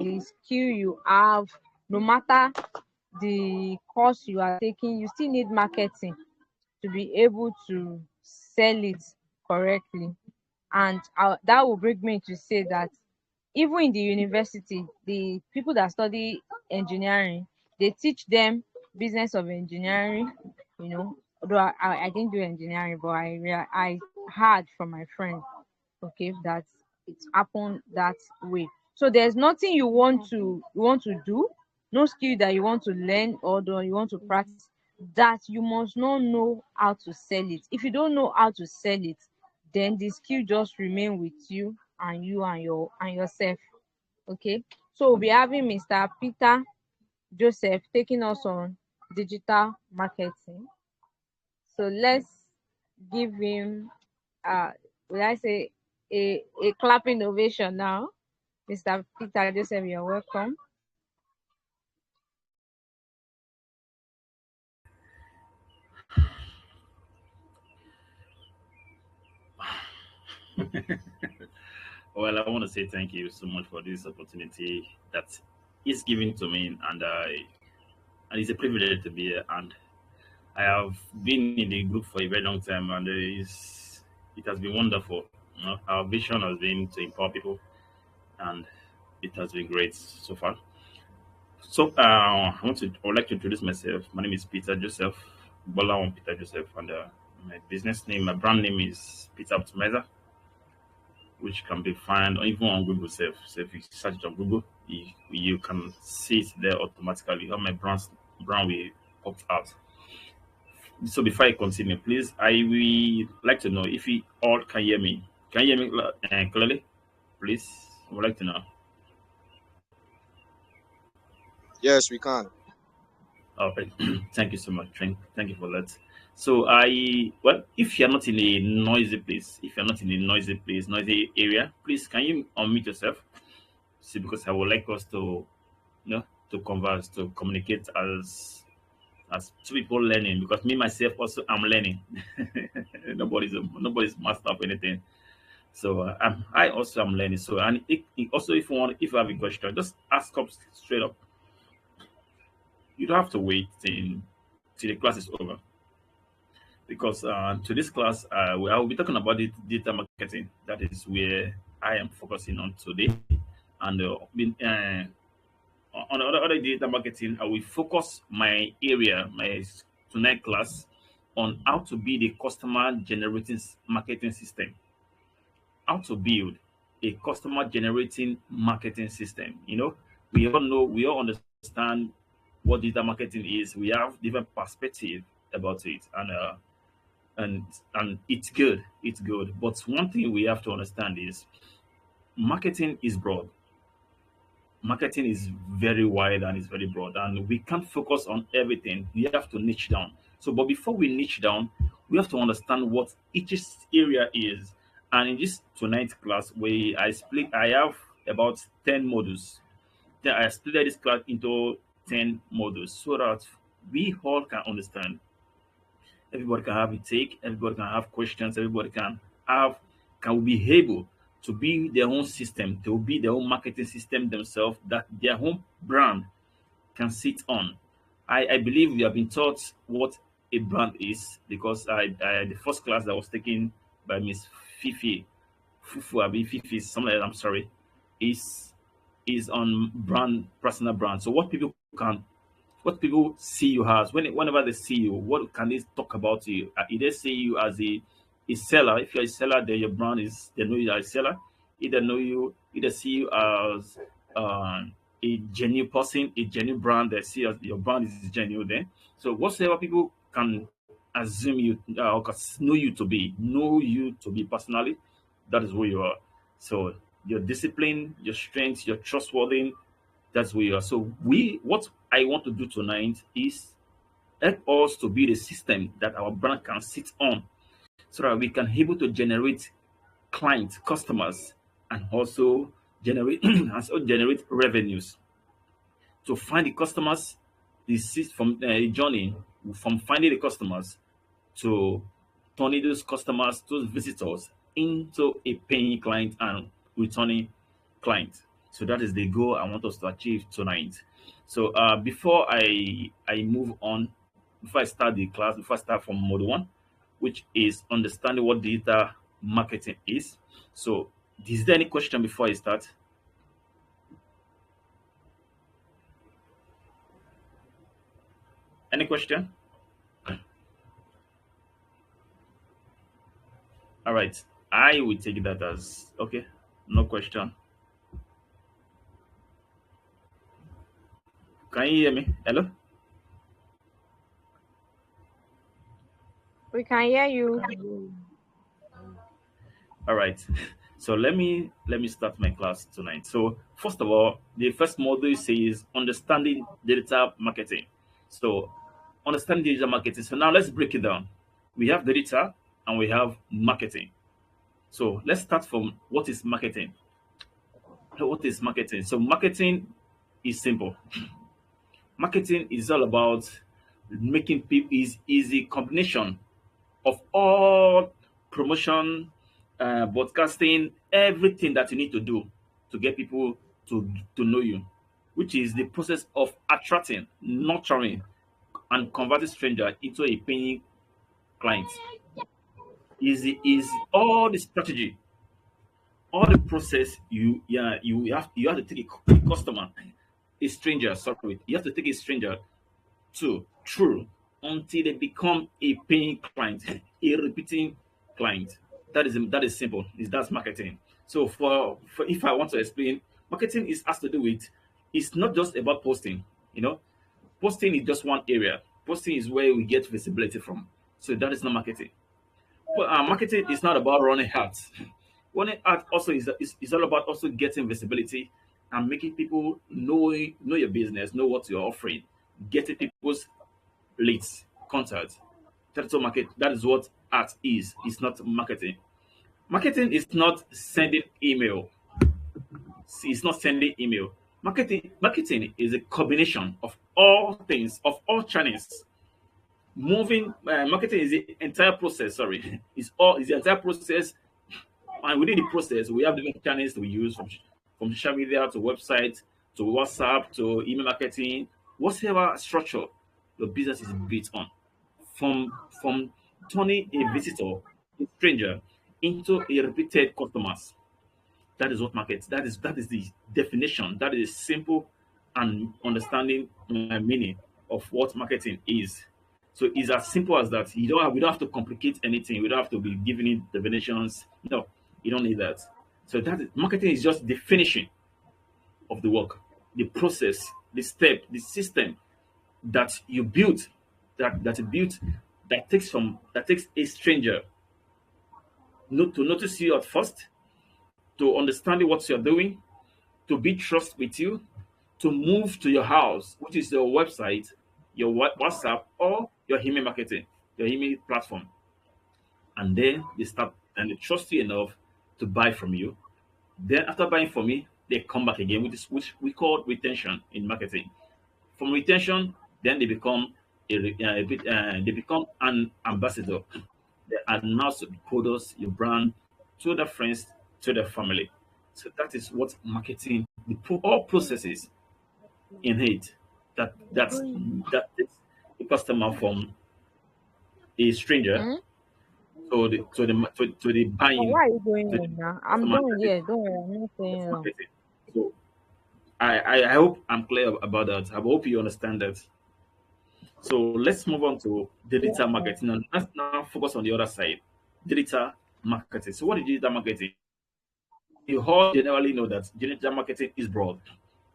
the skill you have, no matter the course you are taking, you still need marketing to be able to sell it correctly. And that will bring me to say that even in the university, the people that study engineering, they teach them business of engineering. Although I didn't do engineering, but I heard from my friend, okay, that it's happened that way. So there's nothing you want to do, no skill that you want to learn or you want to practice, that you must not know how to sell it. If you don't know how to sell it, then the skill just remain with you and yourself. Okay, so we'll be having Mr. Peter Joseph taking us on digital marketing. So let's give him, will I say, a clapping ovation now. Mr. Peter Joseph, you're welcome. Well, I want to say thank you so much for this opportunity that is given to me, and it's a privilege to be here. And I have been in the group for a very long time, and it has been wonderful. Our vision has been to empower people, and it has been great so far. So, I would like to introduce myself. My name is Peter Joseph, Bolawan Peter Joseph, and my business name, my brand name is Peter Optimizer, which can be found even on Google Self. So if you search it on Google, you can see it there automatically. All my brand will pop out. So before I continue, please, I will like to know if you all can hear me. Can you hear me clearly? Please, I would like to know. Yes, we can. Okay, thank you so much. Thank you for that. So if you're not in a noisy place, if you're not in a noisy area, please can you unmute yourself? See, because I would like us to, to converse, to communicate as two people learning. Because me myself also I'm learning. Nobody's master of anything. So I also am learning. So and also if you have a question, just ask up straight up. You don't have to wait till the class is over, because to this class, I will be talking about the data marketing. That is where I am focusing on today. And on the other data marketing, I will focus my area, my tonight class, on how to build a customer generating marketing system. How to build a customer generating marketing system. We all understand what digital marketing is. We have different perspective about it, and it's good. It's good. But one thing we have to understand is marketing is broad. Marketing is very wide and it's very broad, and we can't focus on everything. We have to niche down. So, but before we niche down, we have to understand what each area is. And in this tonight class, I have about 10 modules. Then I split this class into 10 modules so that we all can understand. Everybody can have a take, everybody can have questions, everybody can be able to build their own system, to build their own marketing system themselves that their own brand can sit on. I believe we have been taught what a brand is, because the first class that was taken by Miss Fifi, Fufu Abi Fifi, something like that, I'm sorry, is on brand, personal brand. So what people see you as, whenever they see you, what can they talk about you? If they see you as a seller, if you're a seller, then your brand is, they know you are a seller. Either see you as a genuine person, a genuine brand. They see as your brand is genuine. Then, so whatsoever people can assume you or can know you to be personally, that is who you are. So your discipline, your strength, your trustworthy, that's where you are. So what I want to do tonight is help us to build a system that our brand can sit on, so that we can able to generate clients, customers, and also generate revenues. To find the customers, this is from a journey from finding the customers to turning those customers, those visitors, into a paying client and returning client. So that is the goal I want us to achieve tonight. So before I move on, before I start the class, before I start from mode one, which is understanding what digital marketing is. So is there any question before I start? Any question? All right. I will take that as okay. No question. Can you hear me? Hello? We can hear you. All right. So let me start my class tonight. So first of all, the first module says understanding digital marketing. So understanding digital marketing. So now let's break it down. We have data and we have marketing. So let's start from what is marketing. What is marketing? So marketing is simple. Marketing is all about making people is easy combination of all promotion, broadcasting, everything that you need to do to get people to know you, which is the process of attracting, nurturing, and converting stranger into a paying client. Is all the strategy, all the process you have to take a customer, a stranger, sorry, you have to take a stranger to true until they become a paying client, a repeating client. That is simple. That's marketing. So for if I want to explain, marketing is has to do with it's not just about posting. You know, posting is just one area. Posting is where we get visibility from. So that is not marketing. But marketing is not about running ads. Running ads also is all about also getting visibility and making people know your business, know what you're offering, getting people's leads, contacts. That's what market. That is what art is. It's not marketing. Marketing is not sending email. See, it's not sending email. Marketing is a combination of all things, of all channels. Moving marketing is the entire process. Sorry, is the entire process, and within the process, we have different channels we use from social media to website to WhatsApp to email marketing, whatever structure your business is built on. From turning a visitor, a stranger, into a repeated customers. That is what markets. That is the definition. That is simple and understanding meaning of what marketing is. So it's as simple as that. We don't have to complicate anything. We don't have to be giving it definitions. No, you don't need that. So marketing is just the finishing of the work, the process, the step, the system that you built, that you built, that takes a stranger not to notice you at first, to understand what you're doing, to be trust with you, to move to your house, which is your website, your WhatsApp, or your email marketing, your email platform. And then they start and they trust you enough to buy from you. Then after buying from me, they come back again, which we call retention in marketing. From retention, then they become they become an ambassador. They announce the products, your brand to their friends, to their family. So that is what marketing, all processes in it that takes a customer from a stranger Hmm? to the Oh, buying why are you going to the on now? I'm customer. done here. Don't worry, I'm not That's saying no. marketing. So I hope I'm clear about that. I hope you understand that. So let's move on to digital Yeah. marketing. And let's now focus on the other side, digital marketing. So what is digital marketing? You all generally know that digital marketing is broad.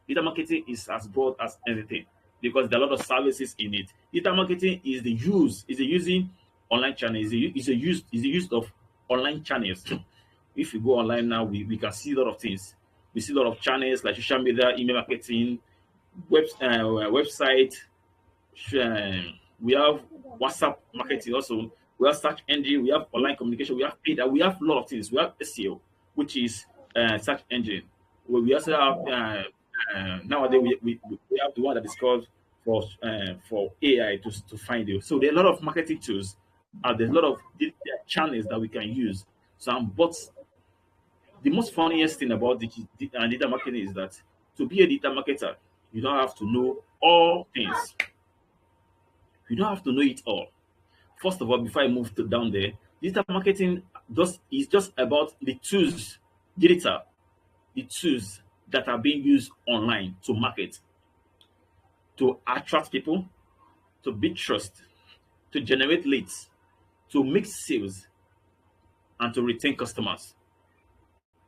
Digital marketing is as broad as anything because there are a lot of services in it. Digital marketing is the using online channels, is the use of online channels. If you go online now, we can see a lot of things. We see a lot of channels like social media, email marketing, website, we have WhatsApp marketing also. We have search engine. We have online communication. We have paid. We have a lot of things. We have SEO, which is search engine. We also have nowadays we have the one that is called for AI to find you. So there are a lot of marketing tools. There's a lot of channels that we can use. So but The most funniest thing about data marketing is that to be a data marketer, you don't have to know all things. You don't have to know it all. First of all, before I move down there, digital marketing is just about the tools, digital, the tools that are being used online to market, to attract people, to build trust, to generate leads, to make sales, and to retain customers.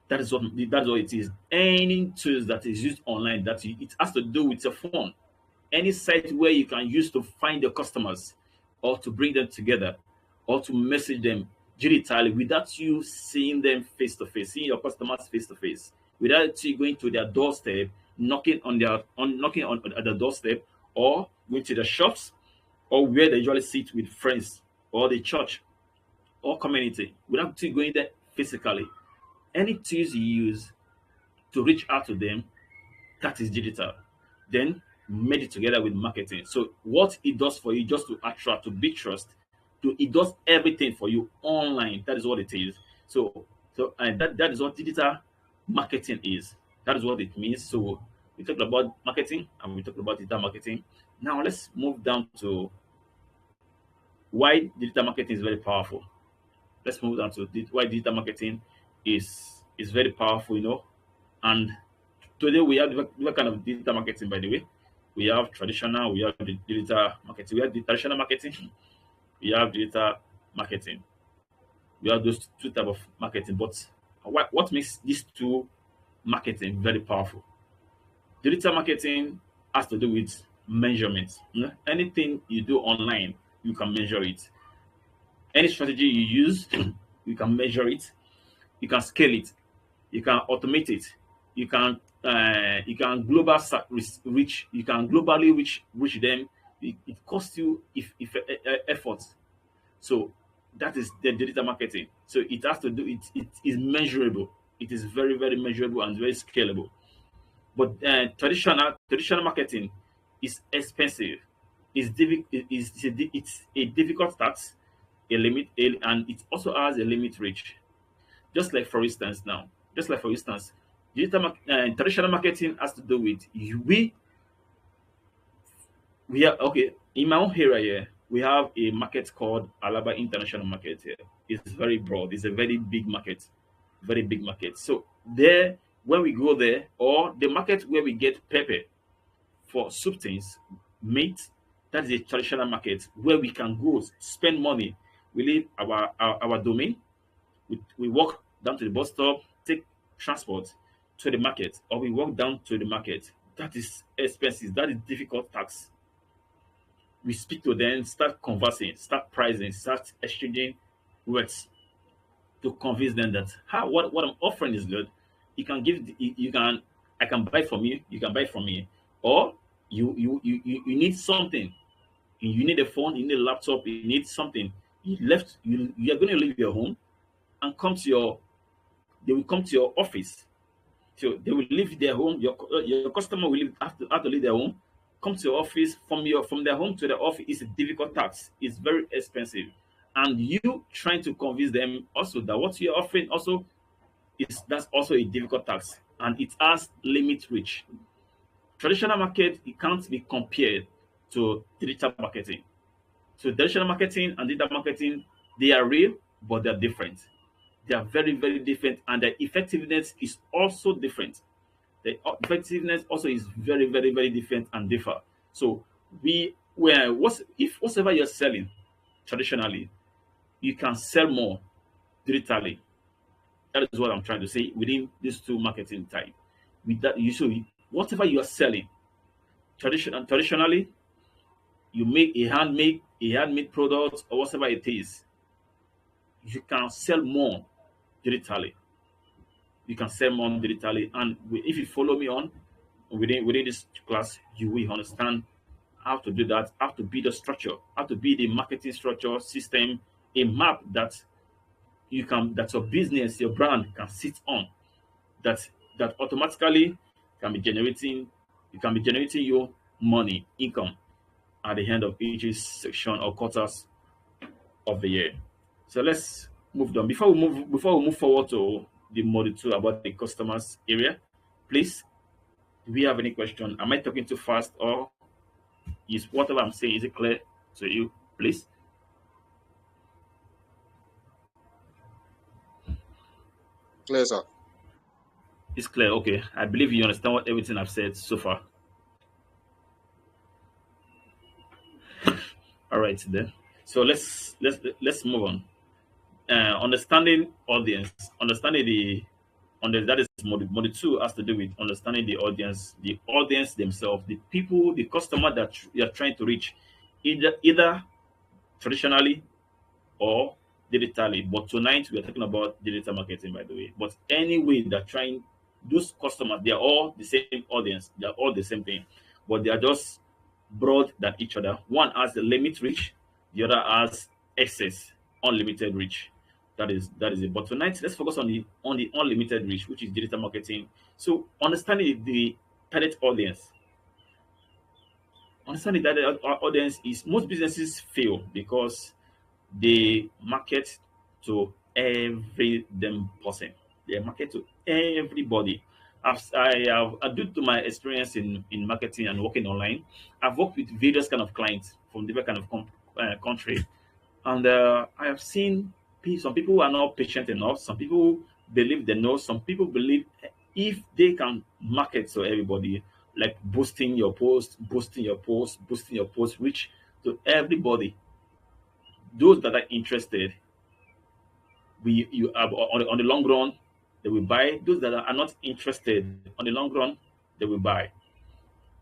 That is what it is. Any tools that is used online it has to do with your phone. Any site where you can use to find your customers or to bring them together or to message them digitally without you seeing them face to face, seeing your customers face to face, without you going to their doorstep, knocking on at the doorstep, or going to the shops, or where they usually sit with friends, or the church or community, without you going there physically. Any tools you use to reach out to them, that is digital. Then made it together with marketing. So what it does for you, just to attract, to build trust, it does everything for you online. That is what it is. That is what digital marketing is. That is what it means. So we talked about marketing and we talked about digital marketing. Now let's move down to why digital marketing is very powerful. Let's move down to why digital marketing is very powerful, And today we have different kind of digital marketing, by the way. We have traditional, we have the digital marketing. We have the traditional marketing, we have digital marketing. We have those two type of marketing. But what makes these two marketing very powerful? Digital marketing has to do with measurement. Anything you do online, you can measure it. Any strategy you use, you can measure it. You can scale it. You can automate it. You can reach. You can globally reach them. It costs you if effort. So that is the digital marketing. So it has to do it is measurable. It is very, very measurable and very scalable. But traditional marketing is expensive. It's a difficult task, and it also has a limit reach. Just like for instance now, just like for instance, traditional marketing has to do with we are okay in my own area here. We have a market called Alaba International Market here. It's very broad. It's a very big market, very big market. So there, when we go there, or the market where we get pepper for soup things, meat, that is a traditional market where we can go spend money. We leave our domain. We walk down to the bus stop, take transport to the market, or we walk down to the market. That is expensive. That is difficult tax. We speak to them, start conversing, start pricing, start exchanging words to convince them that what I'm offering is good. I can buy from you, you can buy from me. Or you need something. You need a phone, you need a laptop, you need something. You are going to leave your home and they will come to your office. So they will leave their home. Your customer will have to leave their home, come to your office. From their home to the office is a difficult task. It's very expensive, and you trying to convince them also that what you're offering also that's also a difficult task, and it has limit reach. Traditional market, it can't be compared to digital marketing. So traditional marketing and digital marketing, they are real, but they're different. They are very, very different, and the effectiveness is also different. The effectiveness also is very, very, very different and differ. So whatever you're selling traditionally, you can sell more digitally. That is what I'm trying to say within these two marketing type. With that, whatever you are selling traditionally, you make a handmade product or whatever it is, you can sell more digitally. You can sell more digitally, and if you follow me on within this class, you will understand how to do that, how to build a structure, how to build a marketing structure system, a map that your business, your brand can sit on, that automatically can be generating you money, income at the end of each section or quarters of the year. So let's move on. Before we move forward to the model 2 about the customers area. Please, do we have any question? Am I talking too fast, or is whatever I'm saying, is it clear to you? Please. Clear, sir. It's clear. Okay. I believe you understand what everything I've said so far. All right then. So let's move on. Understanding audience, understanding the that is model 2 has to do with understanding the audience themselves, the people, the customer that you're trying to reach, either traditionally or digitally. But tonight we are talking about digital marketing, by the way. But anyway, they're trying, those customers, they are all the same audience, they're all the same thing, but they are just broad than each other. One has the limit reach, the other has excess, unlimited reach. That is it. But tonight, let's focus on the unlimited reach, which is digital marketing. So understanding the target audience. Understanding that the audience is, most businesses fail because they market to every damn person. They market to everybody. Due to my experience in marketing and working online, I've worked with various kind of clients from different kind of country, and I have seen some people who are not patient enough. Some people believe they know. Some people believe if they can market to everybody, like boosting your post, boosting your post, boosting your post, reach to everybody, those that are interested, we you have on the long run they will buy. Those that are not interested, on the long run they will buy.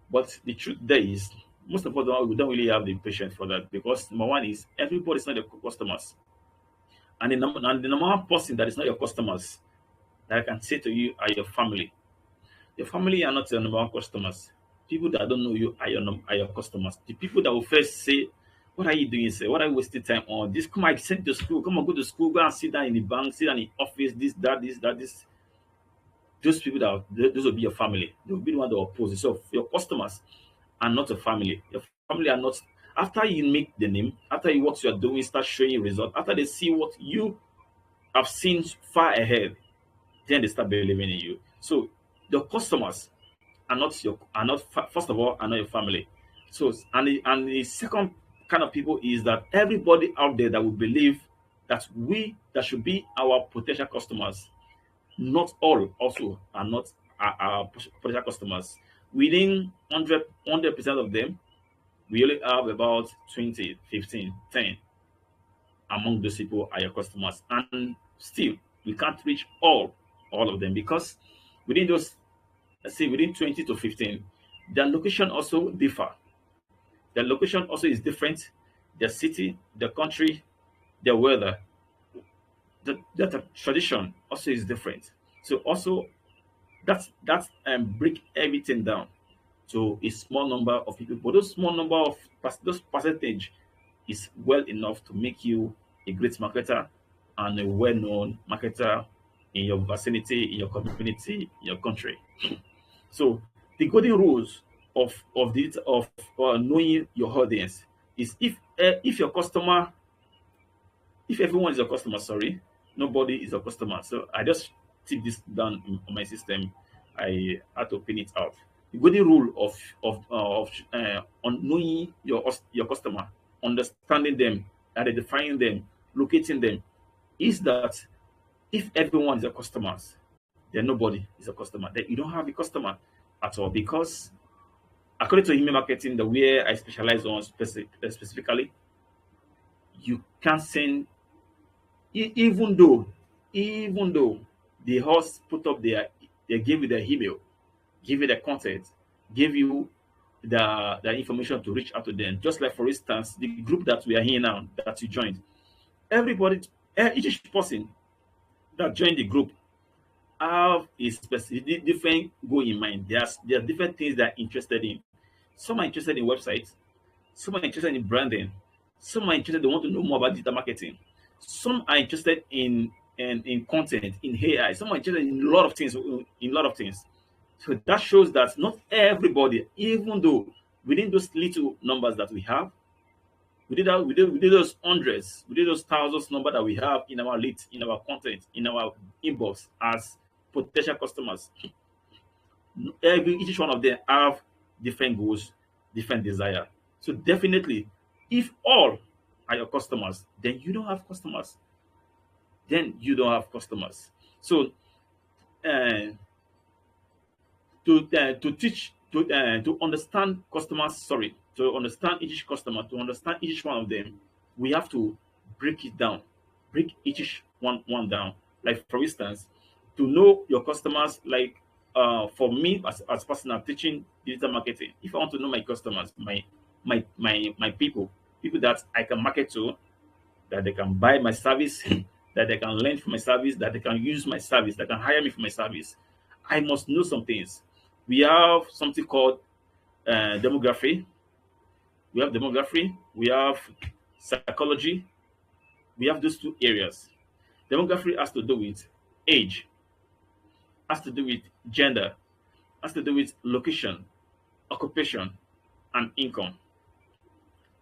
But the truth there is, most of us we don't really have the patience for that, because number one is everybody's not your customers, and the number one person that is not your customers that I can say to you are your family. Your family are not your number one customers. People that don't know you are are your customers. The people that will first say, "What are you doing, sir? What are you wasting time on? This, come on, send you to school. Come on, go to school. Go and sit down in the bank. Sit down in the office. This, that, this, that, this." Those people those will be your family. They will be the one that will oppose you. So your customers are not your family. Your family are not. After you make the name, after you what you are doing, start showing result. After they see what you have seen far ahead, then they start believing in you. So your customers are not first of all are not your family. So and the second kind of people is that everybody out there that will believe that should be our potential customers, not all also are not our potential customers. Within 100% of them, we only have about 20, 15, 10 among those people are your customers. And still, we can't reach all of them, because within those, let's say within 20 to 15, their location also differ. Their location also is different. Their city, their country, their weather, the tradition also is different. So also break everything down to a small number of people. But those small number of those percentage is well enough to make you a great marketer and a well-known marketer in your vicinity, in your community, in your country. So the golden rules of knowing your audience is, if your customer, if everyone is a customer, sorry, nobody is a customer. So I just tip this down on my system. I had to pin it out. The golden rule on knowing your customer, understanding them, identifying them, locating them, is that if everyone is a customer, then nobody is a customer. Then you don't have a customer at all, because according to email marketing, the way I specialize on specifically, you can't send even though the host put up they gave you their email, give you the content, give you the information to reach out to them. Just like, for instance, the group that we are here now that you joined, everybody, each person that joined the group have a specific different goal in mind. There are different things they're interested in. Some are interested in websites, some are interested in branding, some are interested, they want to know more about digital marketing, some are interested in content, in AI, some are interested in a lot of things, So that shows that not everybody, even though within those little numbers that we have, We did those hundreds. We did those thousands number that we have in our leads, in our content, in our inbox as potential customers. Each one of them have different goals, different desire. So definitely, if all are your customers, then you don't have customers. Then you don't have customers. So uh, to teach to understand customers, sorry, to understand each customer, to understand each one of them, we have to break it down, break each one down. Like for instance, to know your customers, like for me as person, I'm teaching digital marketing. If I want to know my customers, my people that I can market to, that they can buy my service, that they can learn from my service, that they can use my service, that can hire me for my service. I must know some things. We have something called demography. We have demography. We have psychology. We have those two areas. Demography has to do with age, has to do with gender, has to do with location, occupation, and income.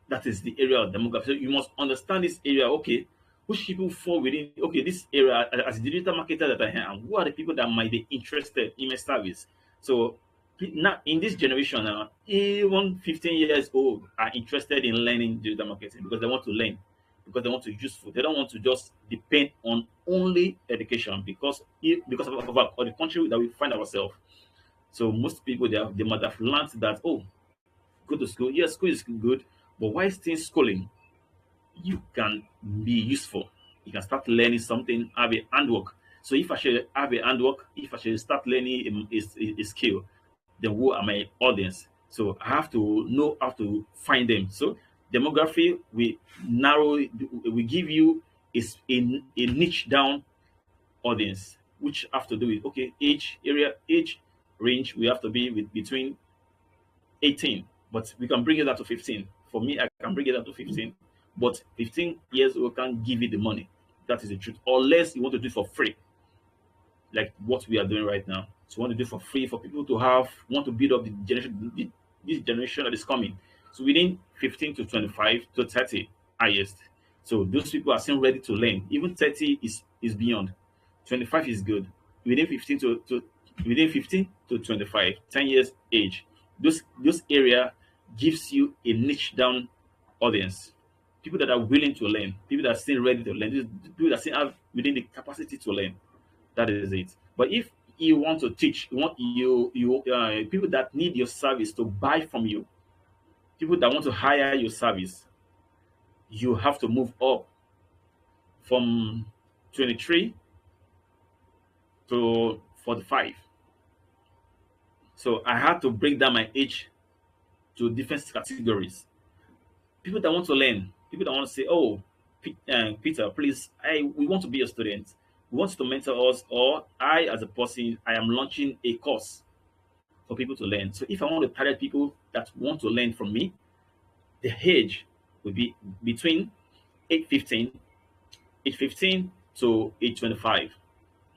That is the area of demography. So you must understand this area. Okay, which people fall within? Okay, this area as a digital marketer that I am. Who are the people that might be interested in my service? So now in this generation now, even 15 years old are interested in learning digital marketing because they want to learn, because they want to use food. They don't want to just depend on only education because of the country that we find ourselves. So most people they might have learned that, oh, go to school. Yes, school is good, but while still schooling, you can be useful. You can start learning something, have a handwork. So if I should have a handwork, if I should start learning a skill, then who are my audience? So I have to know how to find them. So demography, we narrow, we give you is a niche down audience, which have to do with okay, age range. We have to be with between 18, but we can bring it up to 15. For me, I can bring it up to 15, but 15 years old can't give you the money. That is the truth. Unless you want to do it for free, like what we are doing right now. So we want to do it for free for people to have, want to build up the generation, this generation that is coming. So within 15 to 25 to 30 highest. So those people are still ready to learn. Even 30 is beyond. 25 is good. Within 15 to within 15 to 25, 10 years age. Those area gives you a niche down audience. People that are willing to learn, people that are still ready to learn, people that still have within the capacity to learn. That is it. But if you want to teach, you want people that need your service to buy from you, people that want to hire your service, you have to move up from 23 to 45. So I had to break down my age to different categories. People that want to learn, people that want to say, "Oh, Peter, please, we want to be a student. We want you to mentor us, or I, as a person, I am launching a course for people to learn." So if I want to target people that want to learn from me, the age would be between age 15, age 15 to age 25.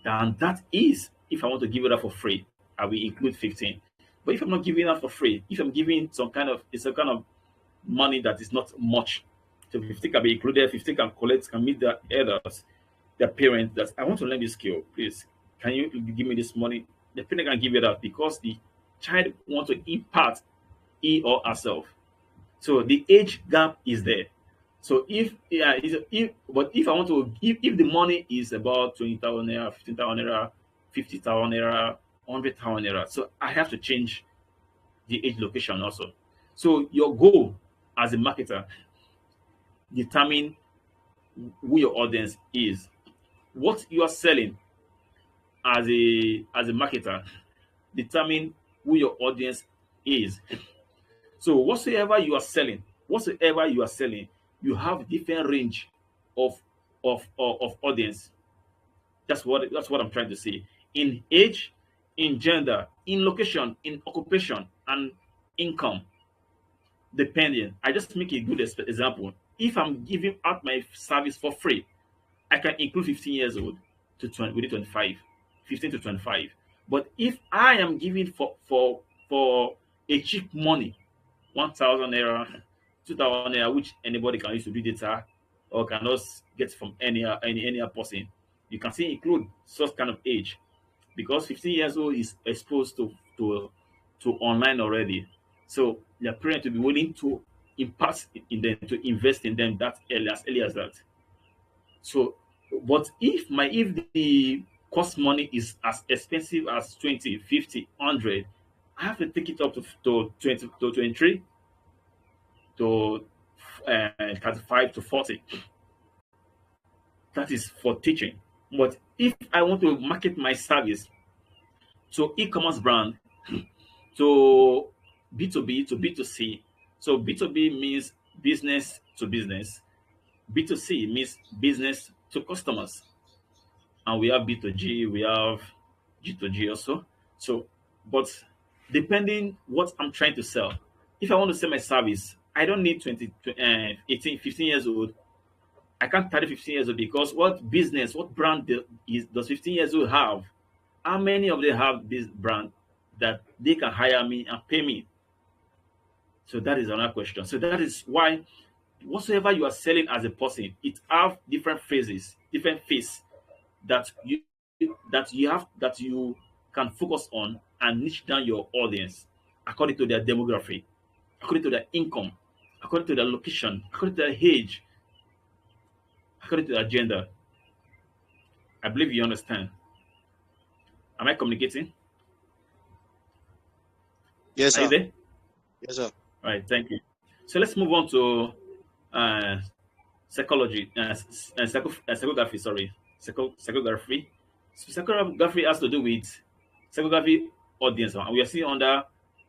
And that is if I want to give it up for free, I will include 15. But if I'm not giving it up for free, if I'm giving some kind of money that is not much, so 15 can be included, 15 can collect, can meet the others, their parents that I want to learn this skill, please. Can you give me this money? The parent can give it up because the child wants to impart he or herself. So the age gap is there. So if I want to if the money is about 20,000 naira, 15,000 naira, 50,000 naira, 100,000 naira, so I have to change the age location also. So your goal as a marketer determine who your audience is. What you are selling as a marketer determine who your audience is. So whatsoever you are selling, you have different range of of audience. That's what I'm trying to say. In age, in gender, in location, in occupation, and income, depending. I just make a good example. If I'm giving out my service for free, I can include 15 years old to 20, within 25, 15 to 25. But if I am giving for a cheap money, 1,000 naira, 2,000 naira, which anybody can use to do data or can just get from any person. You can still include such kind of age because 15 years old is exposed to online already. So their parents to be willing to impart in them, to invest in them that early as that. So, but if the cost money is as expensive as 20, 50, 100, I have to take it up to 20 to 23 to 35 to 40. That is for teaching. But if I want to market my service to e-commerce brand, to B2B, to B2C, so B2B means business to business, B2C means business to customers, and we have B2G, we have G2G also. So, but depending what I'm trying to sell, if I want to sell my service, I don't need 18, 15 years old. I can't target 15 years old because what business, what brand does 15 years old have? How many of them have this brand that they can hire me and pay me? So that is another question. So that is why whatsoever you are selling as a person, it have different phases, different phase that you can focus on and niche down your audience according to their demography, according to their income, according to their location, according to their age, according to their gender. I believe you understand. Am I communicating? Yes, Are you sir. there? Yes, sir. All right, thank you. So let's move on to psychology, psychography. Sorry, psychography. So psychography has to do with psychography audience, and we are seeing under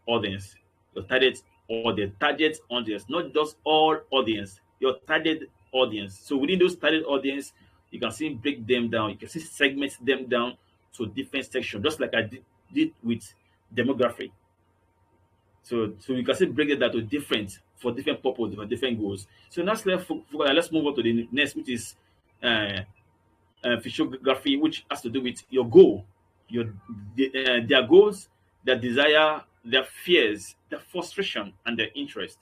audience, your target audience, not just all audience, your target audience. So within those target audience, you can see break them down. You can see segment them down to different sections, just like I did with demography. So you can still break it down to different for different purposes, for different goals. So now let's move on to the next, which is physiography, which has to do with your goal, their goals, their desire, their fears, their frustration, and their interest.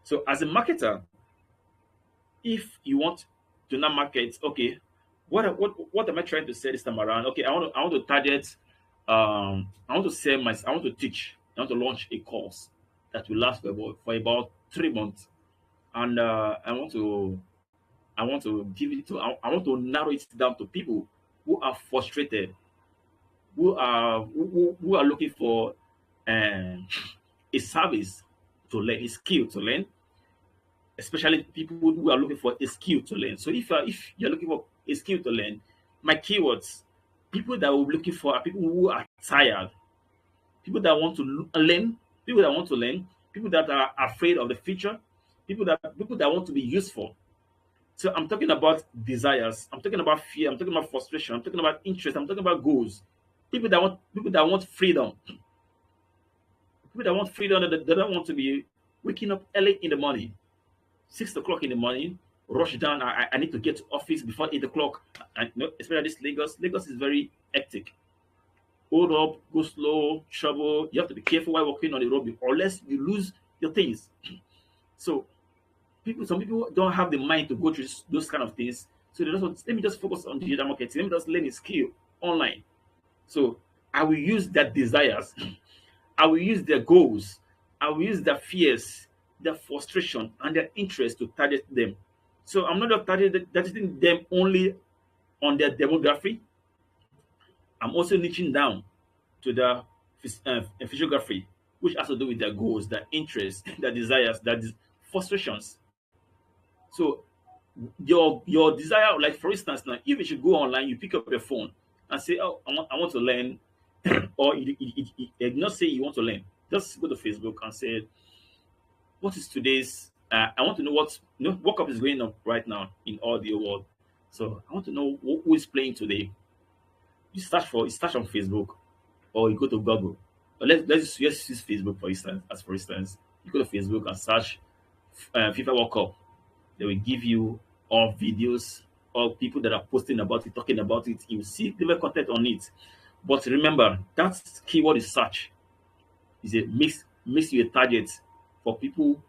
So as a marketer, if you want to not market, okay, what am I trying to say this time around? Okay, I want to target, I want to sell my, I want to teach, I want to launch a course that will last for about 3 months, and I want to give it to, I want to narrow it down to people who are frustrated, who are looking for a service to learn, a skill to learn, especially people who are looking for a skill to learn. So if you're looking for a skill to learn, my keywords, people that will be looking for are people who are tired, people that want to learn, people that want to learn, people that are afraid of the future, people that want to be useful. So I'm talking about desires, I'm talking about fear, I'm talking about frustration, I'm talking about interest, I'm talking about goals. People that want freedom, people that want freedom, that don't want to be waking up early in the morning, 6 o'clock in the morning, rush down. I need to get to office before 8 o'clock. And especially this Lagos. Lagos is very hectic. Hold up, go slow, trouble. You have to be careful while walking on the road, unless you lose your things. So some people don't have the mind to go through those kind of things. So they just want, let me just focus on digital marketing. Let me just learn a skill online. So I will use their desires. I will use their goals. I will use their fears, their frustration, and their interest to target them. So I'm not just targeting them only on their demography. I'm also niching down to the physiography, which has to do with their goals, their interests, their desires, their frustrations. So your desire, like for instance, now if you should go online, you pick up your phone and say, "Oh, I want to learn," or you did not say you want to learn. Just go to Facebook and say, "What is today's? I want to know what cup is going on right now in audio world. So I want to know who is playing today." You start on Facebook, or you go to Google. But let's use Facebook for instance. As for instance, you go to Facebook and search FIFA World Cup. They will give you all videos, all people that are posting about it, talking about it. You see different content on it. But remember, that keyword is search. Is a makes you a target for people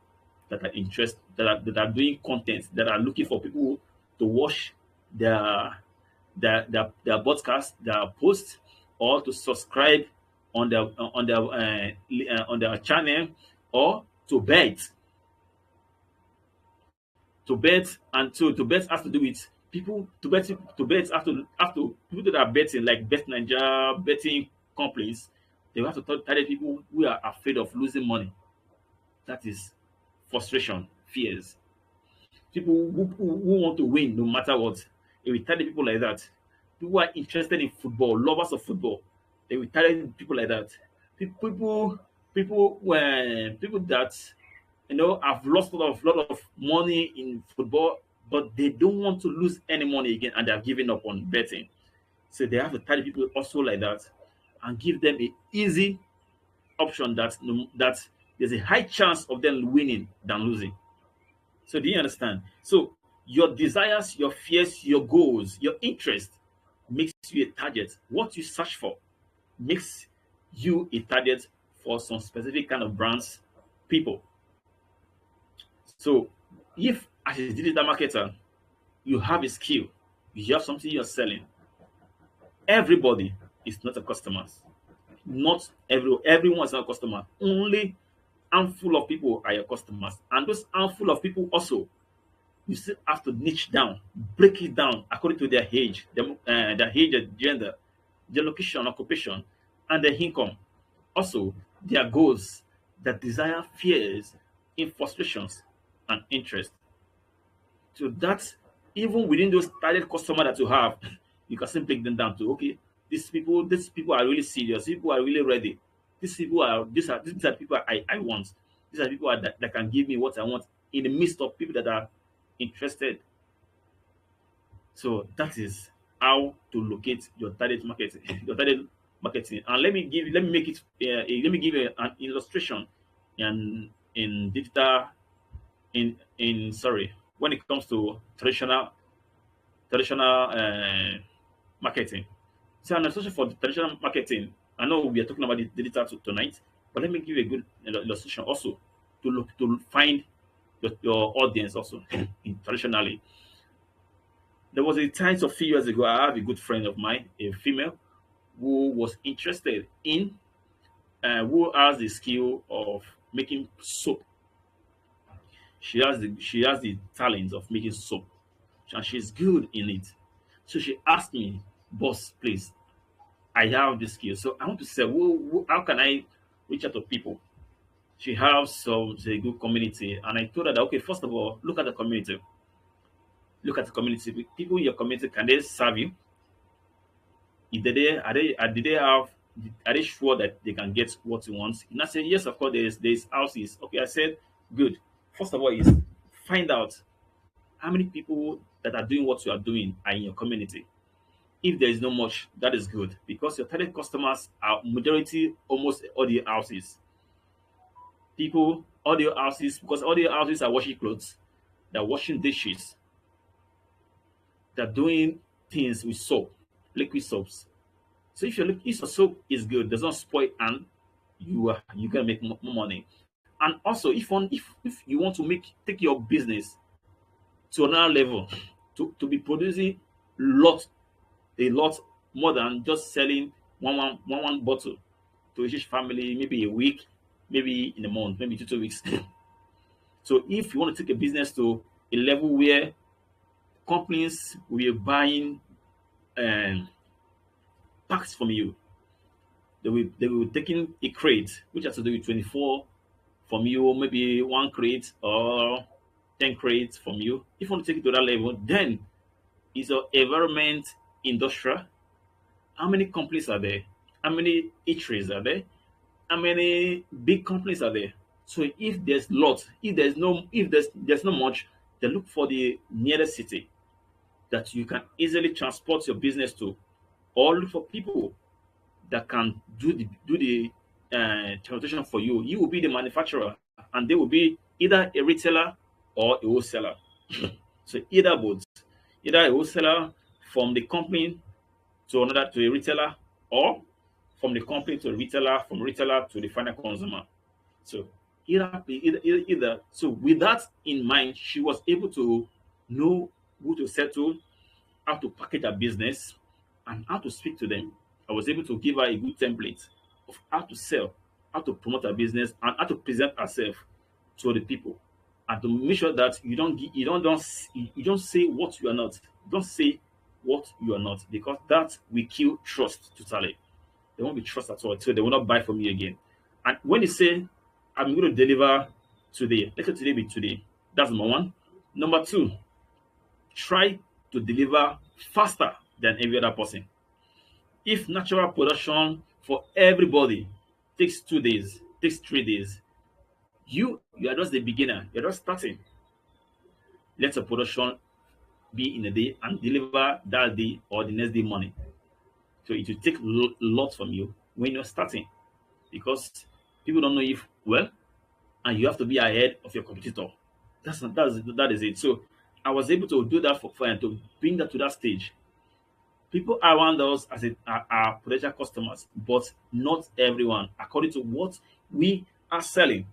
that are interested, that are doing content, that are looking for people to watch their their podcast, their posts, or to subscribe on their channel, or to bet. To bet, and to bet has to do with people. To bet have to people that are betting, like Bet Nigeria, betting companies. They have to target people who are afraid of losing money. That is frustration, fears. People who want to win no matter what. They will target people like that. People who are interested in football, lovers of football. They will target people like that. People that have lost a lot of money in football, but they don't want to lose any money again, and they are giving up on betting. So they have to target people also like that, and give them a easy option that there's a high chance of them winning than losing. So do you understand? So your desires, your fears, your goals, your interest makes you a target. What you search for makes you a target for some specific kind of brands, people. So if as a digital marketer you have a skill, you have something you're selling, everybody is not a customer. Not everyone is not a customer. Only handful of people are your customers. And those handful of people also, you still have to niche down, break it down according to their age, their gender, their location, occupation, and their income. Also, their goals, their desire, fears, in frustrations, and interest. So that's even within those target customer that you have, you can still break them down to, okay, these people are really serious, people are really ready. These are people I want. These are people that can give me what I want in the midst of people that are interested. So that is how to locate your target marketing, your target marketing. And let me give you an illustration in digital in sorry when it comes to traditional marketing. So an illustration for the traditional marketing. I know we are talking about the digital tonight, but let me give you a good illustration also to find your audience also in traditionally. There was a time a few years ago. I have a good friend of mine, a female, who was interested in who has the skill of making soap. She has the talent of making soap, and she's good in it. So she asked me, boss, please, I have this skill. So I want to say, how can I reach out to people? She has some say good community, and I told her that, okay, first of all, look at the community. Look at the community. People in your community, can they serve you? If they there, are they sure that they can get what you want? And I said, yes, of course, there's houses. Okay, I said, good. First of all, is find out how many people that are doing what you are doing are in your community. If there is no much, that is good, because your target customers are majority almost audio houses. People, audio houses, because audio houses are washing clothes, they're washing dishes, they're doing things with soap, liquid soaps. So if your soap is good, does not spoil, and you can make more money. And also, if you want to take your business to another level, to be producing lot a lot more than just selling one bottle to each family, maybe a week, maybe in a month, maybe 2 weeks. So if you want to take a business to a level where companies will be buying um, packs from you, they will be taking a crate, which has to do with 24 from you, maybe one crate or 10 crates from you. If you want to take it to that level, then is your environment industrial? How many companies are there? How many eateries are there? How many big companies are there? So if there's lots, if there's not much, then look for the nearest city that you can easily transport your business to, or look for people that can do the transportation for you. You will be the manufacturer, and they will be either a retailer or a wholesaler. So either both, either a wholesaler from the company to a retailer, or from the company to a retailer, from retailer to the final consumer. So either. So with that in mind, she was able to know who to settle, how to package her business, and how to speak to them. I was able to give her a good template of how to sell, how to promote her business, and how to present herself to the people, and to make sure that you don't say what you are not. Don't say what you are not, because that will kill trust totally. There won't be trust at all, so they will not buy from you again. And when you say, "I'm going to deliver today," let today be today. That's number one. Number two, try to deliver faster than every other person. If natural production for everybody takes 2 days, takes 3 days, you are just the beginner. You're just starting. Let your production be in a day and deliver that day or the next day morning. So it will take lots from you when you're starting, because people don't know if well, and you have to be ahead of your competitor. That is it. So I was able to do that for and to bring that to that stage. People around us as are potential customers, but not everyone, according to what we are selling.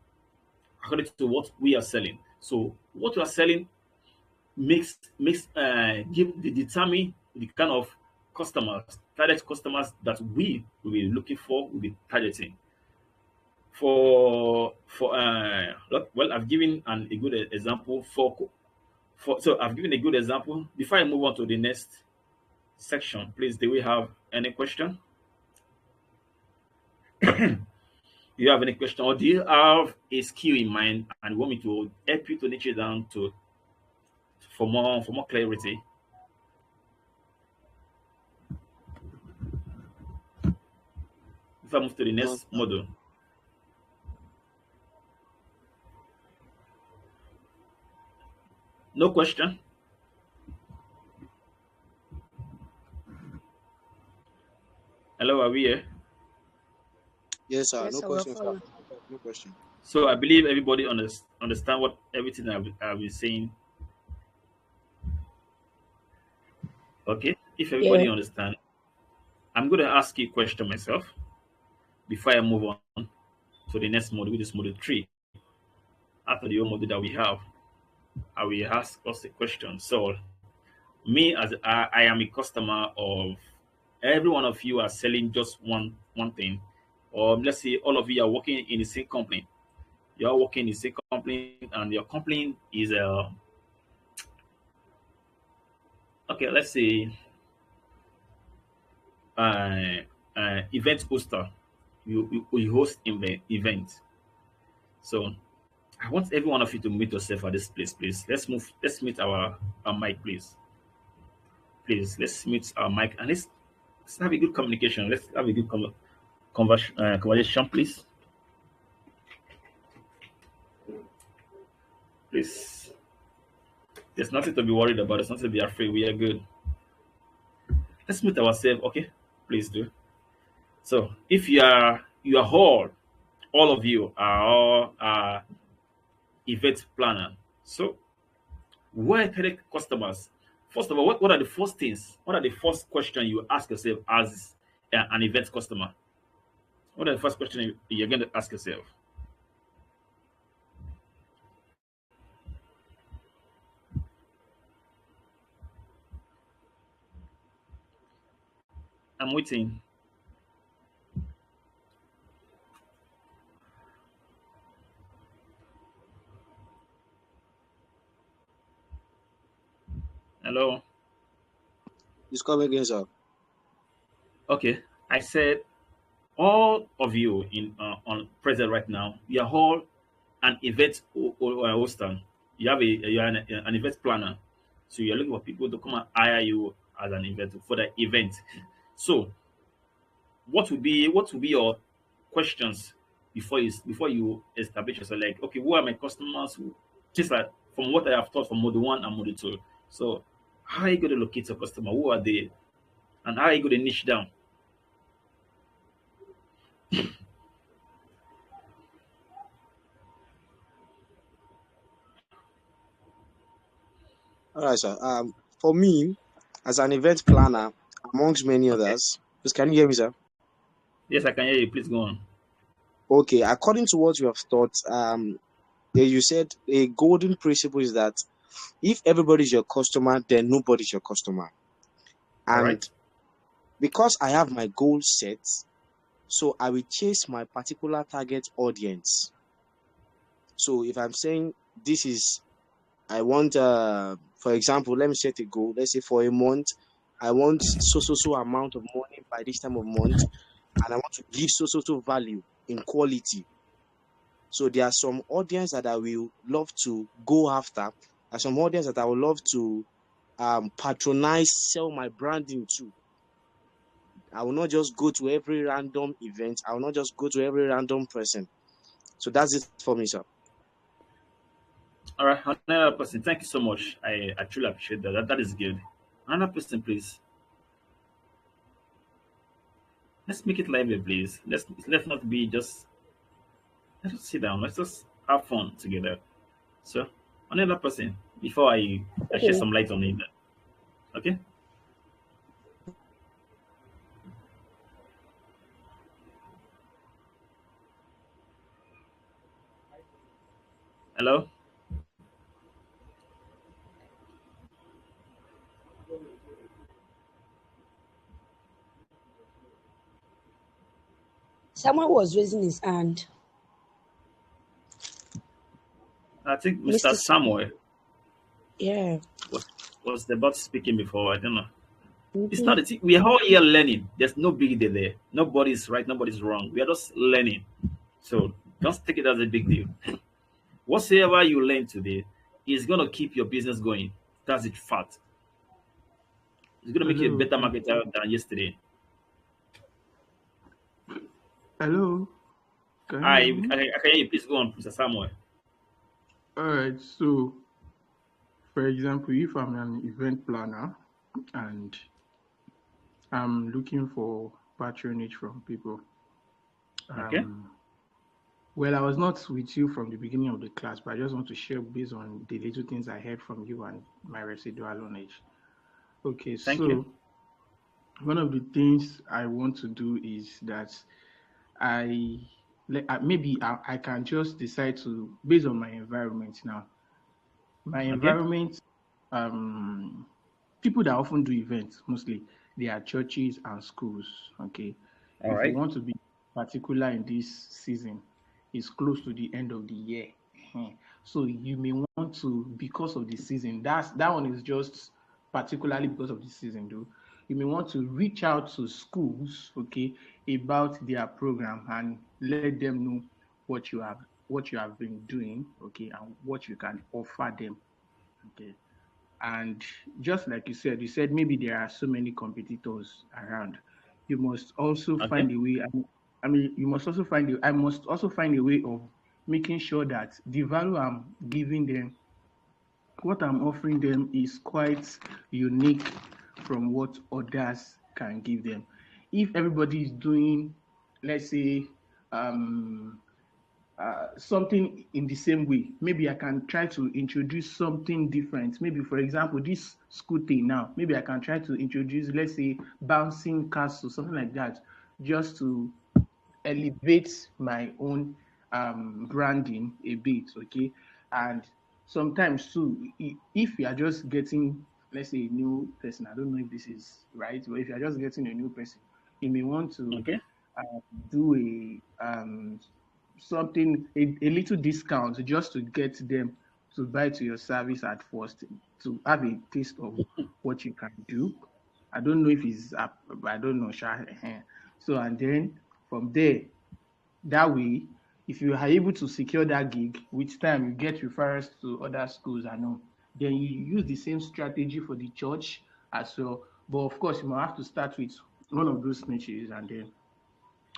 According to what we are selling. So what we are selling determine the kind of customers, target customers that we will be looking for, will be targeting. Well, I've given a good example for so I've given a good example. Before I move on to the next section, please, do we have any question? Do you have any question, or do you have a skill in mind and want me to help you to niche it down to for more clarity? If I move to the next module. No question? Hello, are we here? Yes, sir. Yes, No sir, we're question, sir. following. No question. So I believe everybody understand what everything I've been saying. Okay, if Yeah. everybody understand, I'm going to ask you a question myself before I move on to the next module, which is module 3. After the whole module that we have, I will ask us a question. So me, as I am a customer of every one of you, are selling just one thing, or let's say all of you are working in the same company. You are working in the same company, and your company is okay. Let's say uh, event hoster. You host event. So I want every one of you to meet yourself at this place, please. Let's meet our mic, please. Please, let's meet our mic, and let's have a good communication. Let's have a good conversation, please. Please. There's nothing to be worried about. There's nothing to be afraid. We are good. Let's meet ourselves, okay? Please do. So if you are all of you are all event planner. So why target customers? First of all, what are the first things? What are the first questions you ask yourself as an event customer? What are the first questions you're going to ask yourself? I'm waiting. Hello. Please come again, sir. Okay. I said all of you in on present right now, you are all an event hoster. You're an event planner. So you're looking for people to come and hire you as an event for the event. So what will be your questions before you establish yourself, like, okay, who are my customers? Just like from what I have taught from module 1 and module 2. So how are you going to locate your customer? Who are they? And how are you going to niche down? All right, sir. For me, as an event planner, amongst many Okay. others, please can you hear me, sir? Yes, I can hear you. Please go on. Okay, according to what you have thought, you said a golden principle is that if everybody's your customer, then nobody's your customer. All And right. because I have my goal set, so I will chase my particular target audience. So if I'm saying this is, I want, for example, let me set a goal. Let's say for a month, I want so amount of money by this time of month, and I want to give so value in quality. So there are some audience that I will love to go after. There are some audience that I would love to patronize, sell my branding to. I will not just go to every random event. I will not just go to every random person. So that's it for me, sir. All right. Another person. Thank you so much. I truly appreciate that. That is good. Another person, please. Let's make it lively, please. Let's not be just. Let's just sit down. Let's just have fun together. So, another person. Before I shed Okay. some light on it. Okay. Hello. Someone was raising his hand. I think Mr. Mr. Samuel Yeah. was was about speaking before. I don't know. It's Mm-hmm. not a thing. We are all here learning. There's no big deal there. Nobody's right. Nobody's wrong. We are just learning. So don't take it as a big deal. Whatsoever you learn today is gonna keep your business going. That's it. Fact. It's gonna make you a Hello, better marketer than yesterday. hello, can you I hear I, me? I can hear you. Please go on, Mr. Samuel. All right, so for example, if I'm an event planner and I'm looking for patronage from people, Okay. um, well, I was not with you from the beginning of the class, but I just want to share based on the little things I heard from you and my residual knowledge. Okay, Thank you. so one of the things I want to do is that I maybe I can just decide to based on my environment now. My Okay. environment, um, people that often do events mostly they are churches and schools. Okay, All if you right. want to be particular in this season, it's close to the end of the year. So you may want to because of the season. That one is just particularly because of the season, though. You may want to reach out to schools, okay, about their program and let them know what you have what you have been doing, okay, and what you can offer them. Okay. And just like you said maybe there are so many competitors around. You must also Okay. find a way. You must also I must also find a way of making sure that the value I'm giving them, what I'm offering them, is quite unique from what others can give them. If everybody is doing, let's say, um, something in the same way. Maybe I can try to introduce something different. Maybe, for example, this school thing now, maybe I can try to introduce, let's say, bouncing castle, something like that, just to elevate my own branding a bit, okay? And sometimes too, if you are just getting, let's say, a new person, I don't know if this is right, but if you are just getting a new person, you may want to Okay. do a little discount just to get them to buy to your service at first to have a taste of what you can do. I don't know if it's up, I don't know, sha. So and then from there, that way, if you are able to secure that gig, with time you get referrals to other schools and all. Then you use the same strategy for the church as well. But of course, you might have to start with one of those niches and then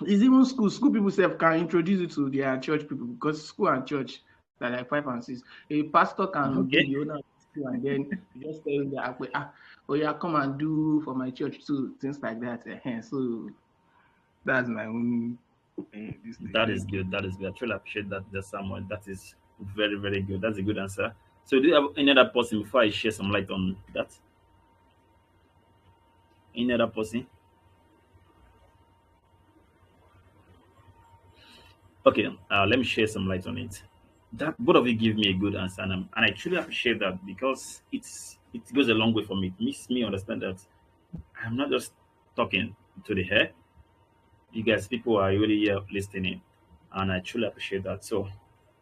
it's even school people self can introduce you to their church people because school and church are like 5 and 6. A pastor can be Okay. the owner of the school and then you just tell him that oh yeah, come and do for my church too, things like that. So that's my own this thing. That is Thank you. good. That is good. I truly appreciate that, Mr. Samuel. That is very, very good. That's a good answer. So, do you have any other person before I share some light on that? Any other person? Okay, let me share some light on it. That both of you give me a good answer, and I truly appreciate that because it goes a long way for me. It makes me understand that I'm not just talking to the hair. You guys, people are really here listening, and I truly appreciate that. So